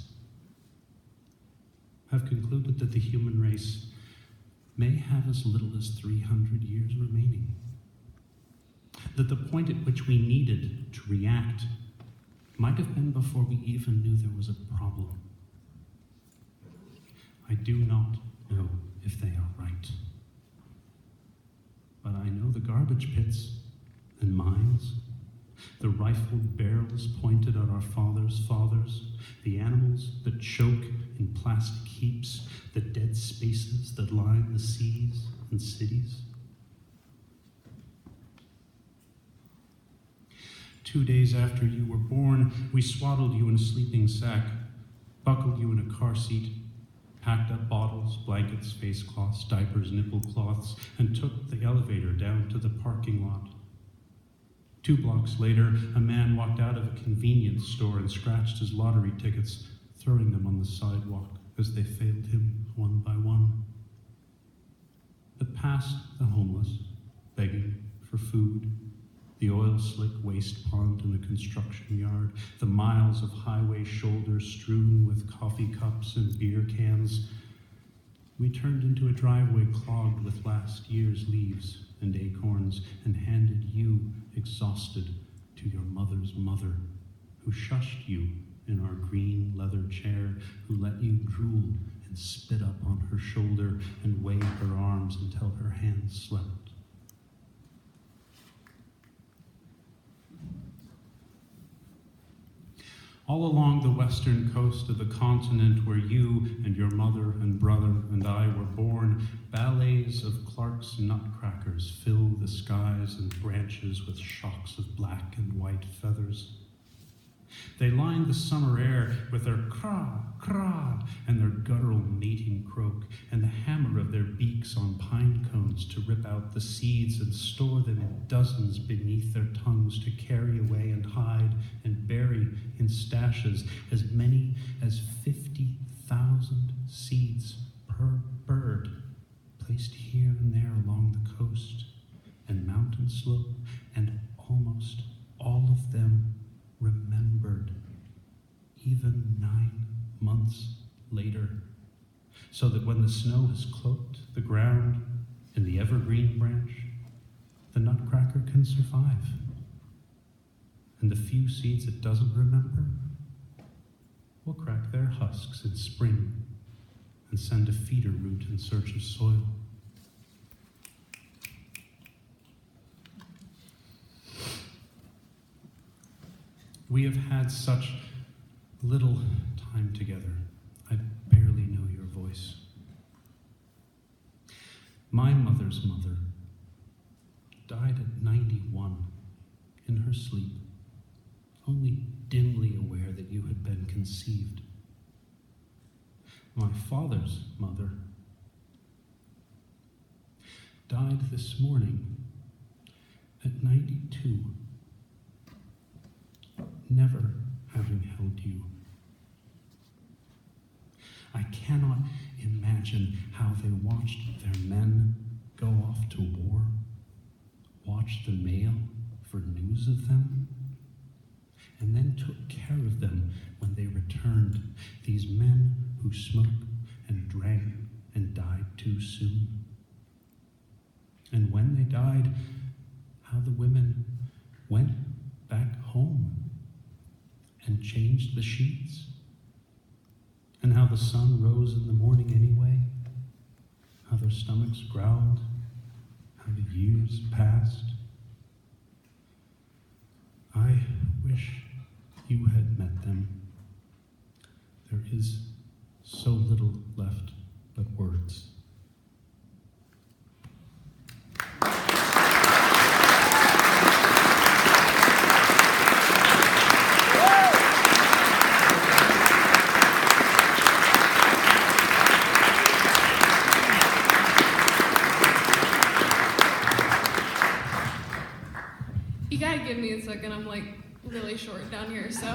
S: have concluded that the human race may have as little as 300 years remaining. that the point at which we needed to react might have been before we even knew there was a problem. I do not know if they are right. But I know the garbage pits and mines, the rifled barrels pointed at our fathers' fathers, the animals that choke in plastic heaps, the dead spaces that line the seas and cities. 2 days after you were born, we swaddled you in a sleeping sack, buckled you in a car seat, packed up bottles, blankets, face cloths, diapers, nipple cloths, and took the elevator down to the parking lot. 2 blocks later, a man walked out of a convenience store and scratched his lottery tickets, throwing them on the sidewalk as they failed him one by one. But past the homeless, begging for food, the oil-slick waste pond in a construction yard, the miles of highway shoulders strewn with coffee cups and beer cans, we turned into a driveway clogged with last year's leaves and acorns and handed you, exhausted, to your mother's mother, who shushed you in our green leather chair, who let you drool and spit up on her shoulder and wave her arms until her hands slept. All along the western coast of the continent where you and your mother and brother and I were born, ballets of Clark's nutcrackers fill the skies and branches with shocks of black and white feathers. They line the summer air with their cra, cra, and their guttural mating croak, and the hammer of their beaks on pine cones to rip out the seeds and store them in dozens beneath their tongues to carry away and hide and bury in stashes as many as 50,000 seeds per bird, placed here and there along the coast and mountain slope, and almost all of them remembered, even 9 months later, so that when the snow has cloaked the ground in the evergreen branch, the nutcracker can survive. And the few seeds it doesn't remember will crack their husks in spring and send a feeder root in search of soil. We have had such little time together. I barely know your voice. My mother's mother died at 91 in her sleep, only dimly aware that you had been conceived. My father's mother died this morning at 92. Never having held you. I cannot imagine how they watched their men go off to war, watched the mail for news of them, and then took care of them when they returned, these men who smoked and drank and died too soon. And when they died, how the women went back home and changed the sheets, and how the sun rose in the morning anyway, how their stomachs growled, how the years passed. I wish you had met them. There is so little left but words.
A: You gotta give me a second, I'm like really short down here, so.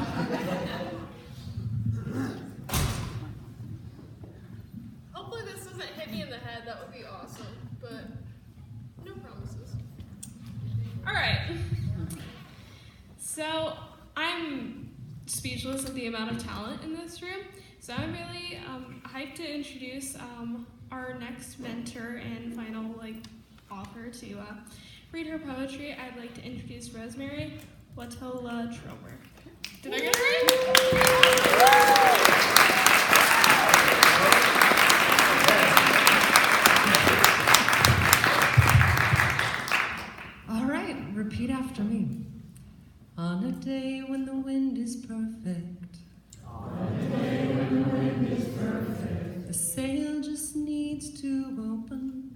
A: Hopefully this doesn't hit me in the head, that would be awesome, but no promises. Alright. So I'm speechless at the amount of talent in this room, so I'm really hyped to introduce our next mentor and final author to read her poetry, I'd like to introduce Rosemary Watola Trower. Did I get it right?
T: All right, repeat after me. On a day when the wind is perfect. On a day when the wind is perfect. The sail just needs to open.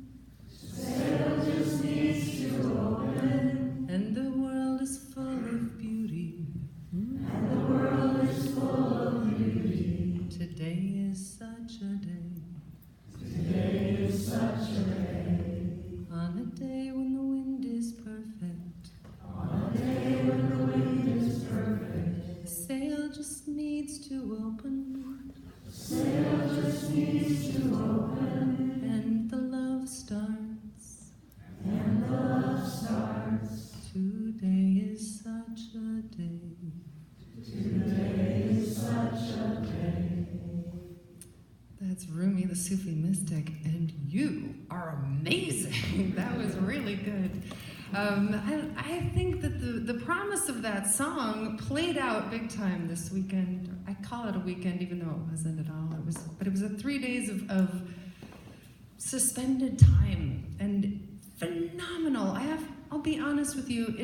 T: Sail just needs to open. And the world is full of beauty. And the world is full of beauty. Today is such a day. Today is such a day. On a day when the wind is perfect. On a day when the wind is perfect. The sail just needs to open. The sail just needs to open. And the love starts. And the love starts. Today is such a day. Today is such a day. That's Rumi the Sufi mystic, and you are amazing. That was really good. I think that the promise of that song played out big time this weekend. I call it a weekend, even though it wasn't at all. But it was 3 days of suspended time and phenomenal. I'll be honest with you.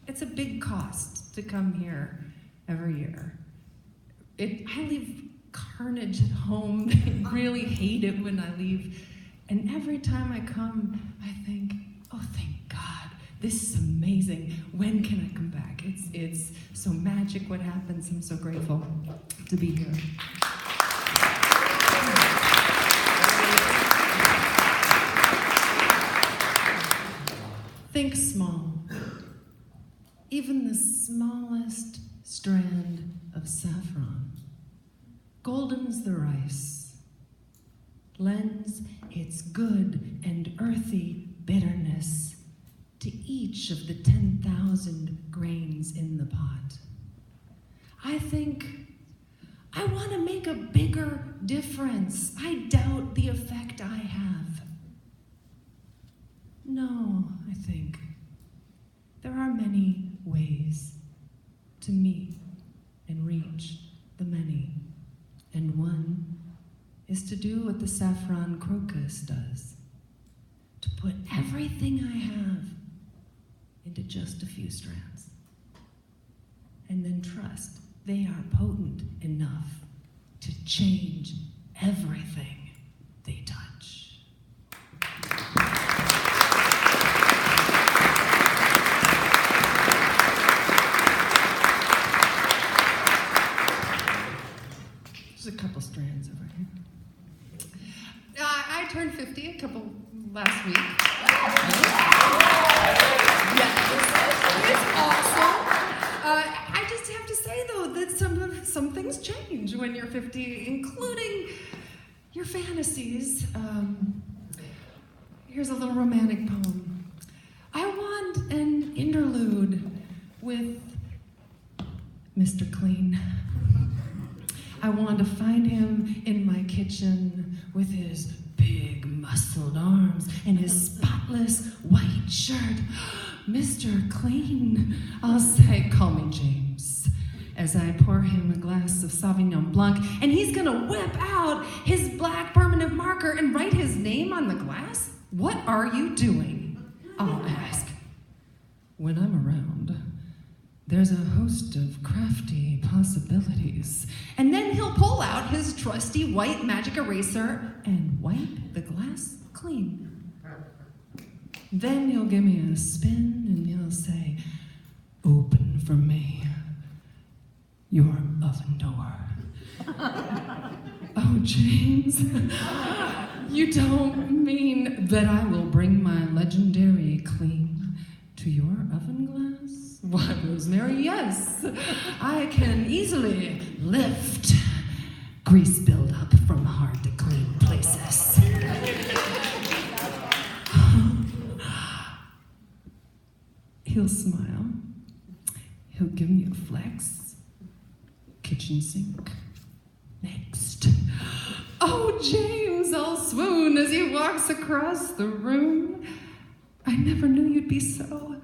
T: It's a big cost to come here every year. I leave carnage at home. I really hate it when I leave. And every time I come, I think, oh, thank God, this is amazing. When can I come back? It's so magic what happens. I'm so grateful to be here. Think small. Even the smallest strand of saffron. Golden's the rice, lends its good and earthy bitterness to each of the 10,000 grains in the pot. I think I want to make a bigger difference. I doubt the effect I have. No, I think there are many ways to meet and reach the many. And one is to do what the saffron crocus does, to put everything I have into just a few strands, and then trust they are potent enough to change everything they touch. There's a couple strands over here. I turned 50 last week. Yes, it's awesome. I just have to say though that some things change when you're 50, including your fantasies. Here's a little romantic poem. I want an interlude with Mr. Clean. I want to find him in my kitchen with his big muscled arms and his spotless white shirt. Mr. Clean, I'll say, call me James, as I pour him a glass of Sauvignon Blanc, and he's gonna whip out his black permanent marker and write his name on the glass? What are you doing? I'll ask. When I'm around, there's a host of crafty possibilities. And then he'll pull out his trusty white magic eraser and wipe the glass clean. Then he'll give me a spin and he'll say, open for me your oven door. Oh, James, you don't mean that I will bring my legendary clean to your oven glass? Why, Rosemary, yes. I can easily lift grease buildup from hard to clean places. He'll smile. He'll give me a flex. Kitchen sink. Next. Oh, James, I'll swoon as he walks across the room. I I never knew you'd be so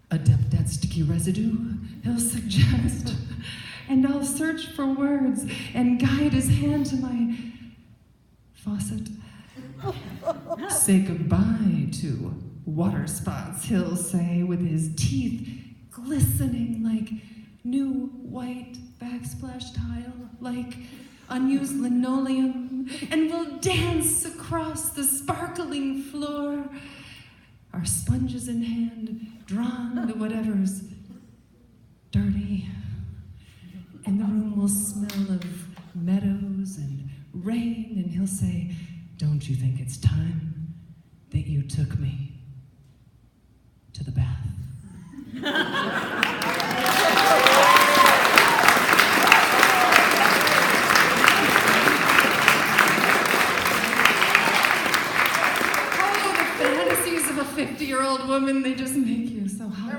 T: adept at sticky residue, he'll suggest. And I'll search for words and guide his hand to my faucet. Say goodbye to water spots, he'll say, with his teeth glistening like new white backsplash tile, like unused linoleum, and we'll dance across the sparkling floor, our sponges in hand, drawn to whatever's dirty. And the room will smell of meadows and rain, and he'll say, don't you think it's time that you took me to the bath? Oh, the fantasies of a 50-year-old woman, they just make you so hot.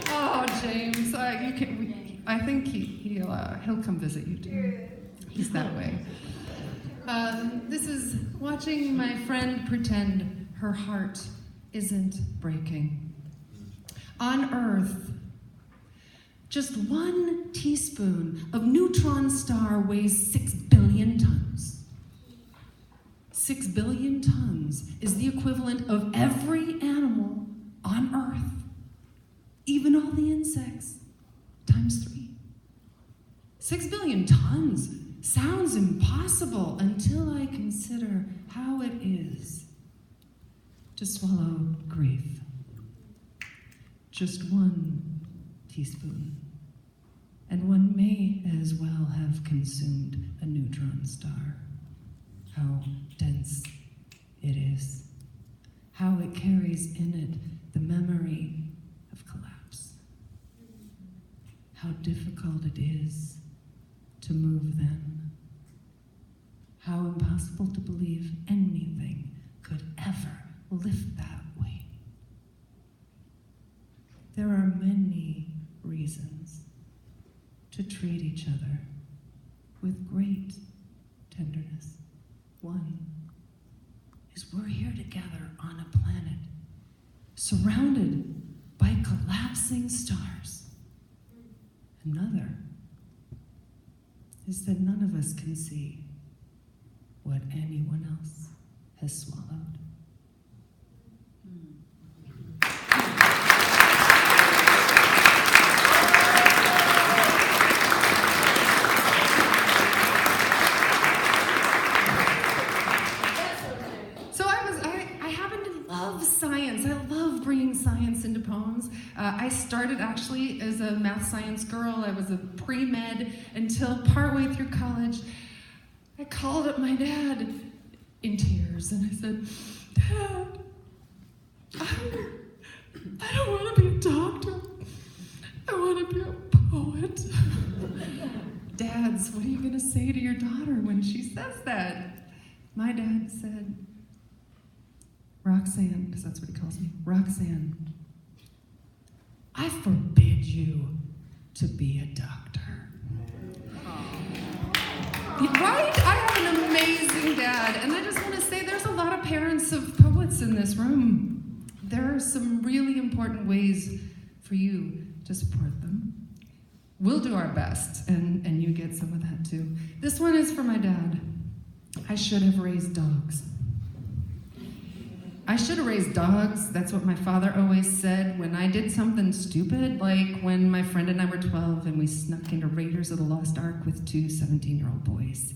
T: Oh, James, I think he'll come visit you too. He's that way. This is watching my friend pretend her heart isn't breaking. On Earth, just 1 teaspoon of neutron star weighs 6 billion tons. 6 billion tons is the equivalent of every animal on Earth, even all the insects, times 3. 6 billion tons sounds impossible until I consider how it is to swallow grief. Just 1 teaspoon, and one may as well have consumed a neutron star. How dense it is, how it carries in it the memory of collapse, how difficult it is to move then, how impossible to believe anything could ever lift that weight. There are many reasons to treat each other with great tenderness. One is we're here together on a planet surrounded by collapsing stars. Another is that none of us can see what anyone else has swallowed. Science. I love bringing science into poems. I started actually as a math science girl. I was a pre-med until partway through college. I called up my dad in tears and I said, Dad, I don't want to be a doctor. I want to be a poet. Dads, what are you going to say to your daughter when she says that? My dad said, Roxanne, because that's what he calls me, Roxanne, I forbid you to be a doctor. Right? I have an amazing dad, and I just want to say there's a lot of parents of poets in this room. There are some really important ways for you to support them. We'll do our best, and you get some of that too. This one is for my dad. I should have raised dogs. I should have raised dogs. That's what my father always said when I did something stupid, like when my friend and I were 12 and we snuck into Raiders of the Lost Ark with 2 17-year-old boys.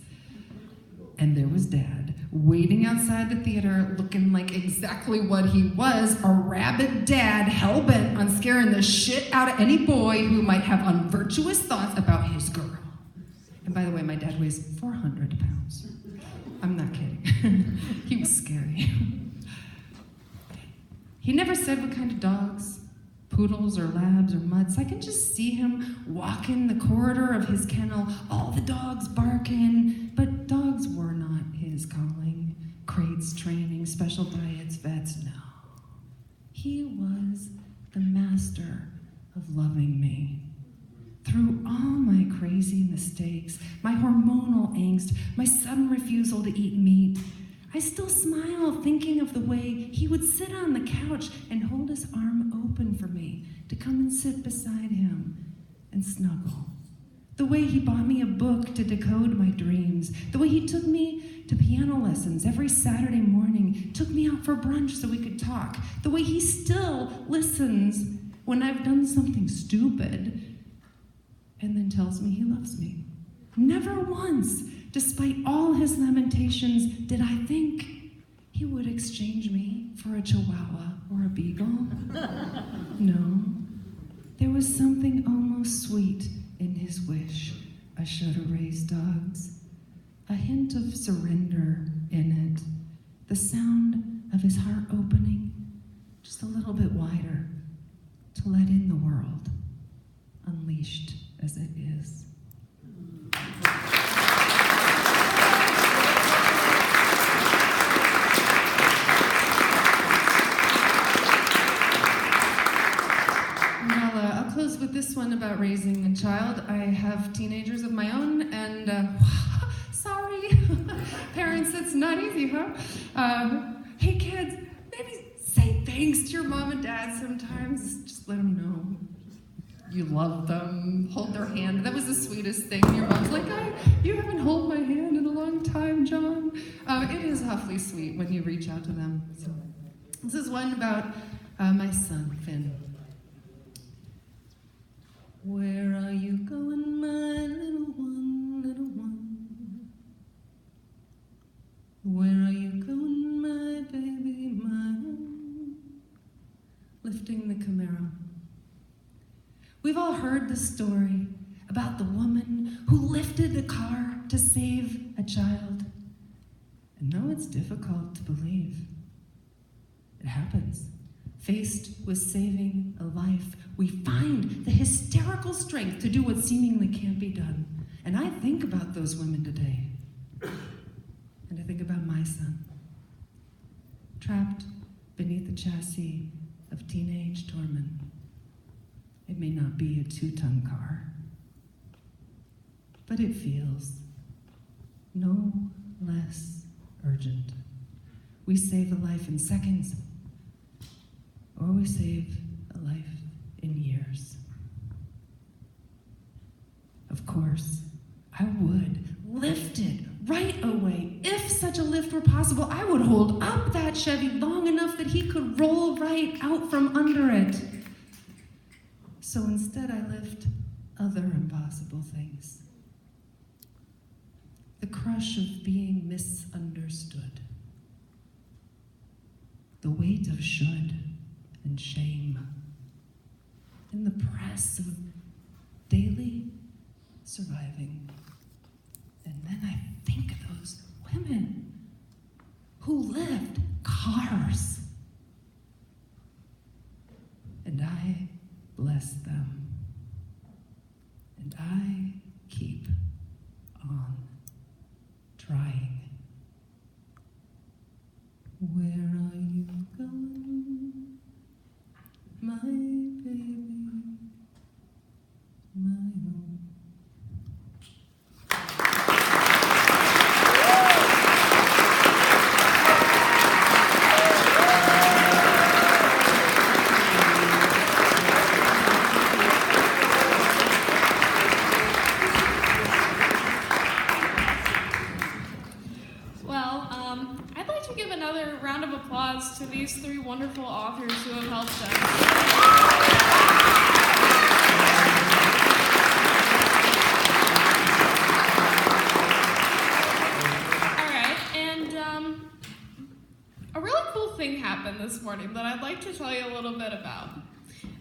T: And there was Dad, waiting outside the theater, looking like exactly what he was, a rabid dad hell-bent on scaring the shit out of any boy who might have unvirtuous thoughts about his girl. And by the way, my dad weighs 400 pounds. I'm not kidding. He was scary. He never said what kind of dogs, poodles or labs or mutts. I can just see him walking the corridor of his kennel, all the dogs barking, but dogs were not his calling. Crates, training, special diets, vets, no. He was the master of loving me through all my crazy mistakes, my hormonal angst, my sudden refusal to eat meat. I still smile thinking of the way he would sit on the couch and hold his arm open for me to come and sit beside him and snuggle. The way he bought me a book to decode my dreams. The way he took me to piano lessons every Saturday morning, took me out for brunch so we could talk. The way he still listens when I've done something stupid and then tells me he loves me. Never once, despite all his lamentations, did I think he would exchange me for a chihuahua or a beagle. No, there was something almost sweet in his wish I should have raised dogs. A hint of surrender in it. The sound of his heart opening just a little bit wider to let in the world, unleashed as it is. I'll close with this one about raising a child. I have teenagers of my own, and sorry, parents, it's not easy, huh? Hey kids, maybe say thanks to your mom and dad sometimes. Just let them know you love them. Hold their hand. That was the sweetest thing. Your mom's like, you haven't held my hand in a long time, John. It is awfully sweet when you reach out to them. So, this is one about my son, Finn. Where are you going, my little one, little one? Where are you going, my baby, my one? Lifting the Camaro. We've all heard the story about the woman who lifted the car to save a child. And though it's difficult to believe, it happens. Faced with saving a life, we find the hysterical strength to do what seemingly can't be done. And I think about those women today. And I think about my son, trapped beneath the chassis of teenage torment. It may not be a 2-ton car, but it feels no less urgent. We save a life in seconds, or we save a life in years. Of course, I would lift it right away. If such a lift were possible, I would hold up that Chevy long enough that he could roll right out from under it. So instead, I lift other impossible things. The crush of being misunderstood. The weight of should and shame. In the press of daily surviving. And then I think of those women who lift cars. And I bless them. And I keep on trying. Where are you going, my baby, my own?
A: To these 3 wonderful authors who have helped us. All right, and a really cool thing happened this morning that I'd like to tell you a little bit about.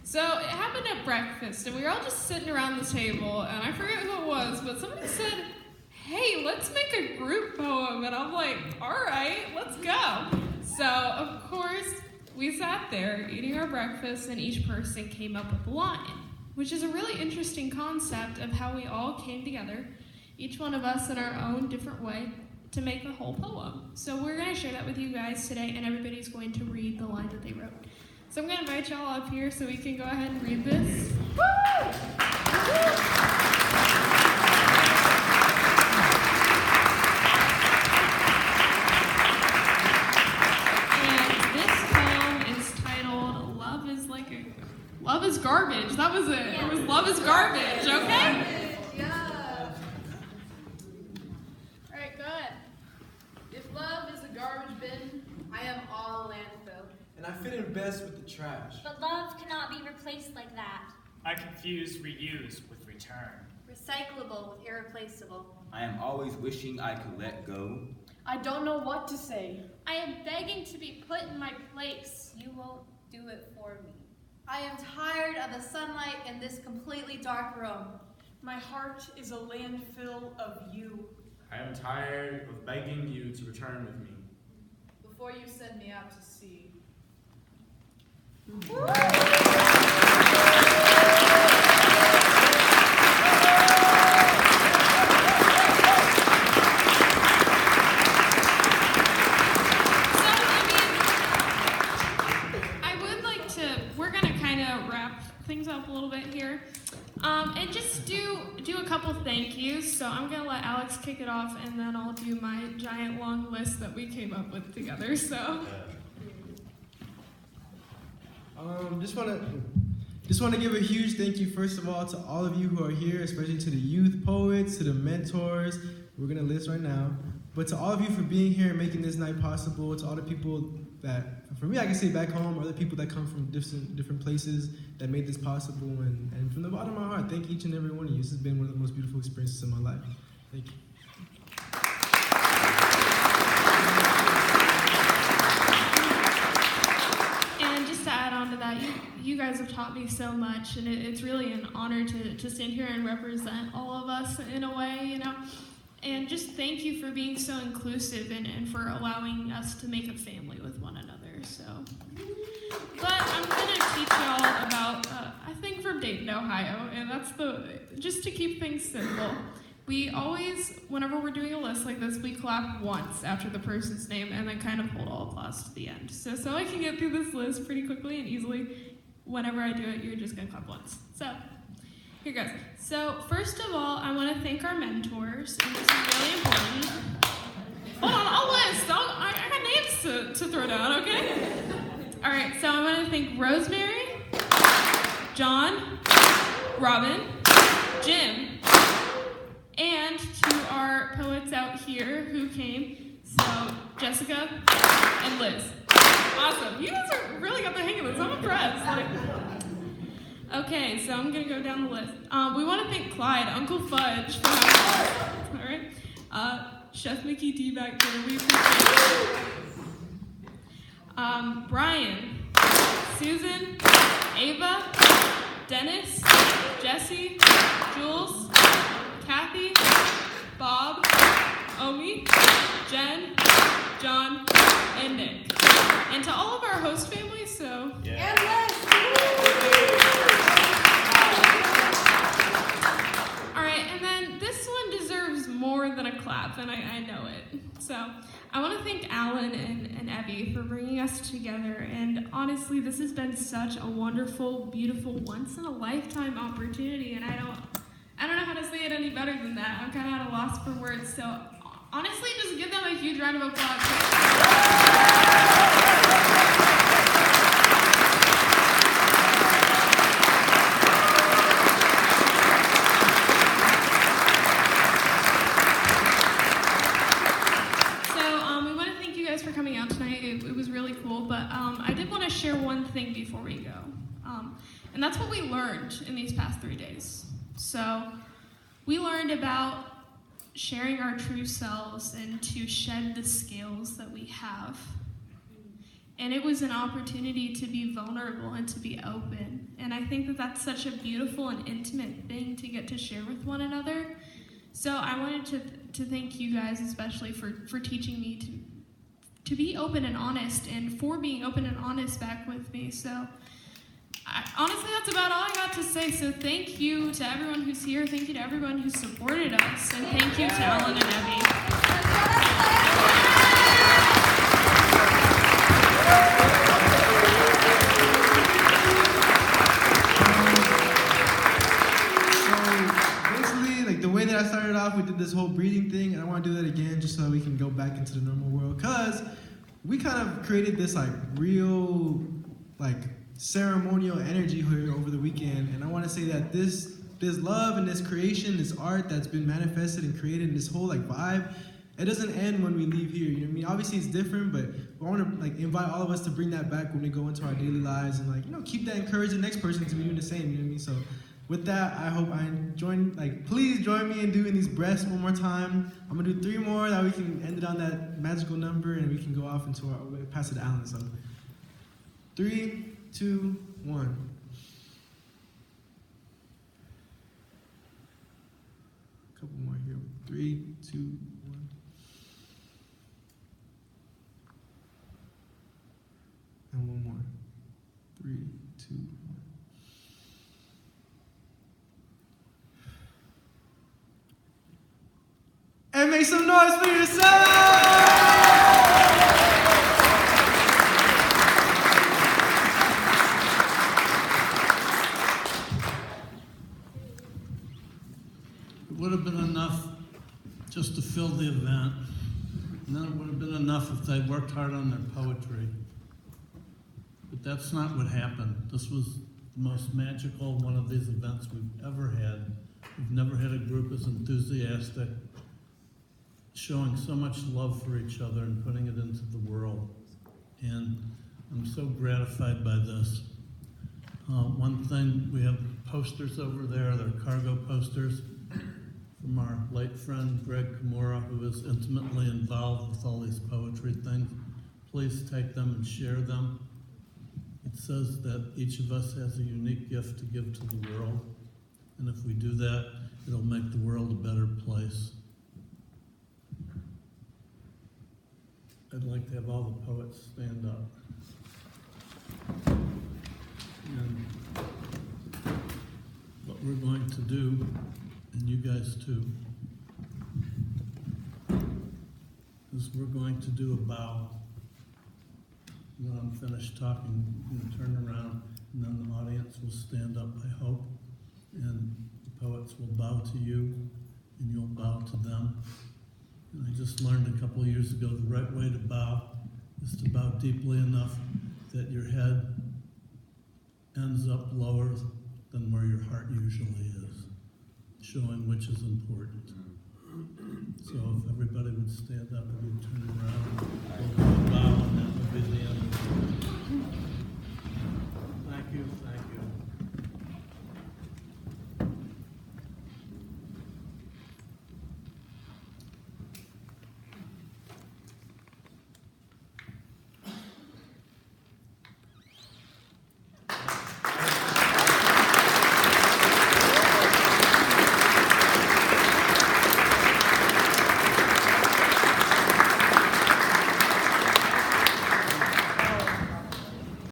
A: So it happened at breakfast, and we were all just sitting around the table, and I forget who it was, but somebody said, hey, let's make a group poem, and I'm like, all right, let's go. So, of course, we sat there eating our breakfast, and each person came up with a line, which is a really interesting concept of how we all came together, each one of us in our own different way, to make a whole poem. So we're going to share that with you guys today, and everybody's going to read the line that they wrote. So I'm going to invite y'all up here so we can go ahead and read this. Woo! because love is garbage, okay?
H: Yeah. Alright, go ahead. If love is a garbage bin, I am all landfill.
B: And I fit in best with the trash.
K: But love cannot be replaced like that.
D: I confuse reuse with return.
C: Recyclable with irreplaceable.
I: I am always wishing I could let go.
H: I don't know what to say.
P: I am begging to be put in my place. You won't do it for me.
C: I am tired of the sunlight in this completely dark room.
E: My heart is a landfill of you.
U: I am tired of begging you to return with me.
H: Before you send me out to sea.
A: Things up a little bit here, and just do a couple thank yous. So I'm gonna let Alex kick it off, and then I'll do my giant long list that we came up with together. So
B: just want to give a huge thank you first of all to all of you who are here, especially to the youth poets, to the mentors. We're gonna list right now, but to all of you for being here and making this night possible. To all the people that, for me, I can say back home, other people that come from different places that made this possible, and from the bottom of my heart, thank each and every one of you. This has been one of the most beautiful experiences in my life. Thank you.
A: And just to add on to that, you guys have taught me so much, and it's really an honor to stand here and represent all of us in a way, you know. And just thank you for being so inclusive and for allowing us to make a family with one another. So, but I'm gonna teach y'all about I think from Dayton, Ohio, and that's just to keep things simple. We always, whenever we're doing a list like this, we clap once after the person's name and then kind of hold all applause to the end. So I can get through this list pretty quickly and easily. Whenever I do it, you're just gonna clap once. So. Here goes. So first of all, I want to thank our mentors, and this is really important. Hold on, I'll list. I got names to throw down, okay? All right, so I want to thank Rosemary, John, Robin, Jim, and to our poets out here who came, so Jessica and Liz. Awesome. You guys are really got the hang of this. I'm impressed. Okay, so I'm gonna go down the list. We want to thank Clyde, Uncle Fudge, for having us. All right, Chef Mickey D back there. We appreciate it. Brian, Susan, Ava, Dennis, Jesse, Jules, Kathy, Bob, Omi, Jen, John, and Nick, and to all of our host families. So
C: And Liz.
A: And then this one deserves more than a clap, and I know it. So I want to thank Alan and Evie for bringing us together. And honestly, this has been such a wonderful, beautiful, once-in-a-lifetime opportunity. And I don't know how to say it any better than that. I'm kind of at a loss for words. So honestly, just give them a huge round of applause. I did want to share one thing before we go, and that's what we learned in these past 3 days. So we learned about sharing our true selves and to shed the scales that we have. And it was an opportunity to be vulnerable and to be open. And I think that that's such a beautiful and intimate thing to get to share with one another. So I wanted to thank you guys especially for teaching me to be open and honest, and for being open and honest back with me. So honestly, that's about all I got to say. So thank you to everyone who's here. Thank you to everyone who supported us. And thank you to Alan and Evie.
B: The way that I started off, we did this whole breathing thing, and I want to do that again just so that we can go back into the normal world, because we kind of created this real ceremonial energy here over the weekend, and I want to say that this love and this creation, this art that's been manifested and created, and this whole like vibe, it doesn't end when we leave here. You know what I mean? Obviously it's different, but I want to like invite all of us to bring that back when we go into our daily lives, and like, you know, keep that, encourage the next person to be doing the same. You know what I mean? So with that, I hope please join me in doing these breaths one more time. I'm gonna do 3 more that we can end it on that magical number, and we can go off into pass it to Alan. So 3, 2, 1. A couple more here. 3, 2, 1. And one more. 3, 2, 1. And make some noise for yourself!
O: It would have been enough just to fill the event, and then it would have been enough if they worked hard on their poetry. But that's not what happened. This was the most magical one of these events we've ever had. We've never had a group as enthusiastic, showing so much love for each other and putting it into the world. And I'm so gratified by this. One thing, we have posters over there, they're cargo posters from our late friend Greg Kimura, who is intimately involved with all these poetry things. Please take them and share them. It says that each of us has a unique gift to give to the world, and if we do that, it'll make the world a better place. I'd like to have all the poets stand up. And what we're going to do, and you guys too, is we're going to do a bow. When I'm finished talking, I'm going to turn around, and then the audience will stand up, I hope, and the poets will bow to you, and you'll bow to them. And I just learned a couple of years ago the right way to bow is to bow deeply enough that your head ends up lower than where your heart usually is, showing which is important. So if everybody would stand up and we'd turn around, we'll bow, and that would be the end. Thank you.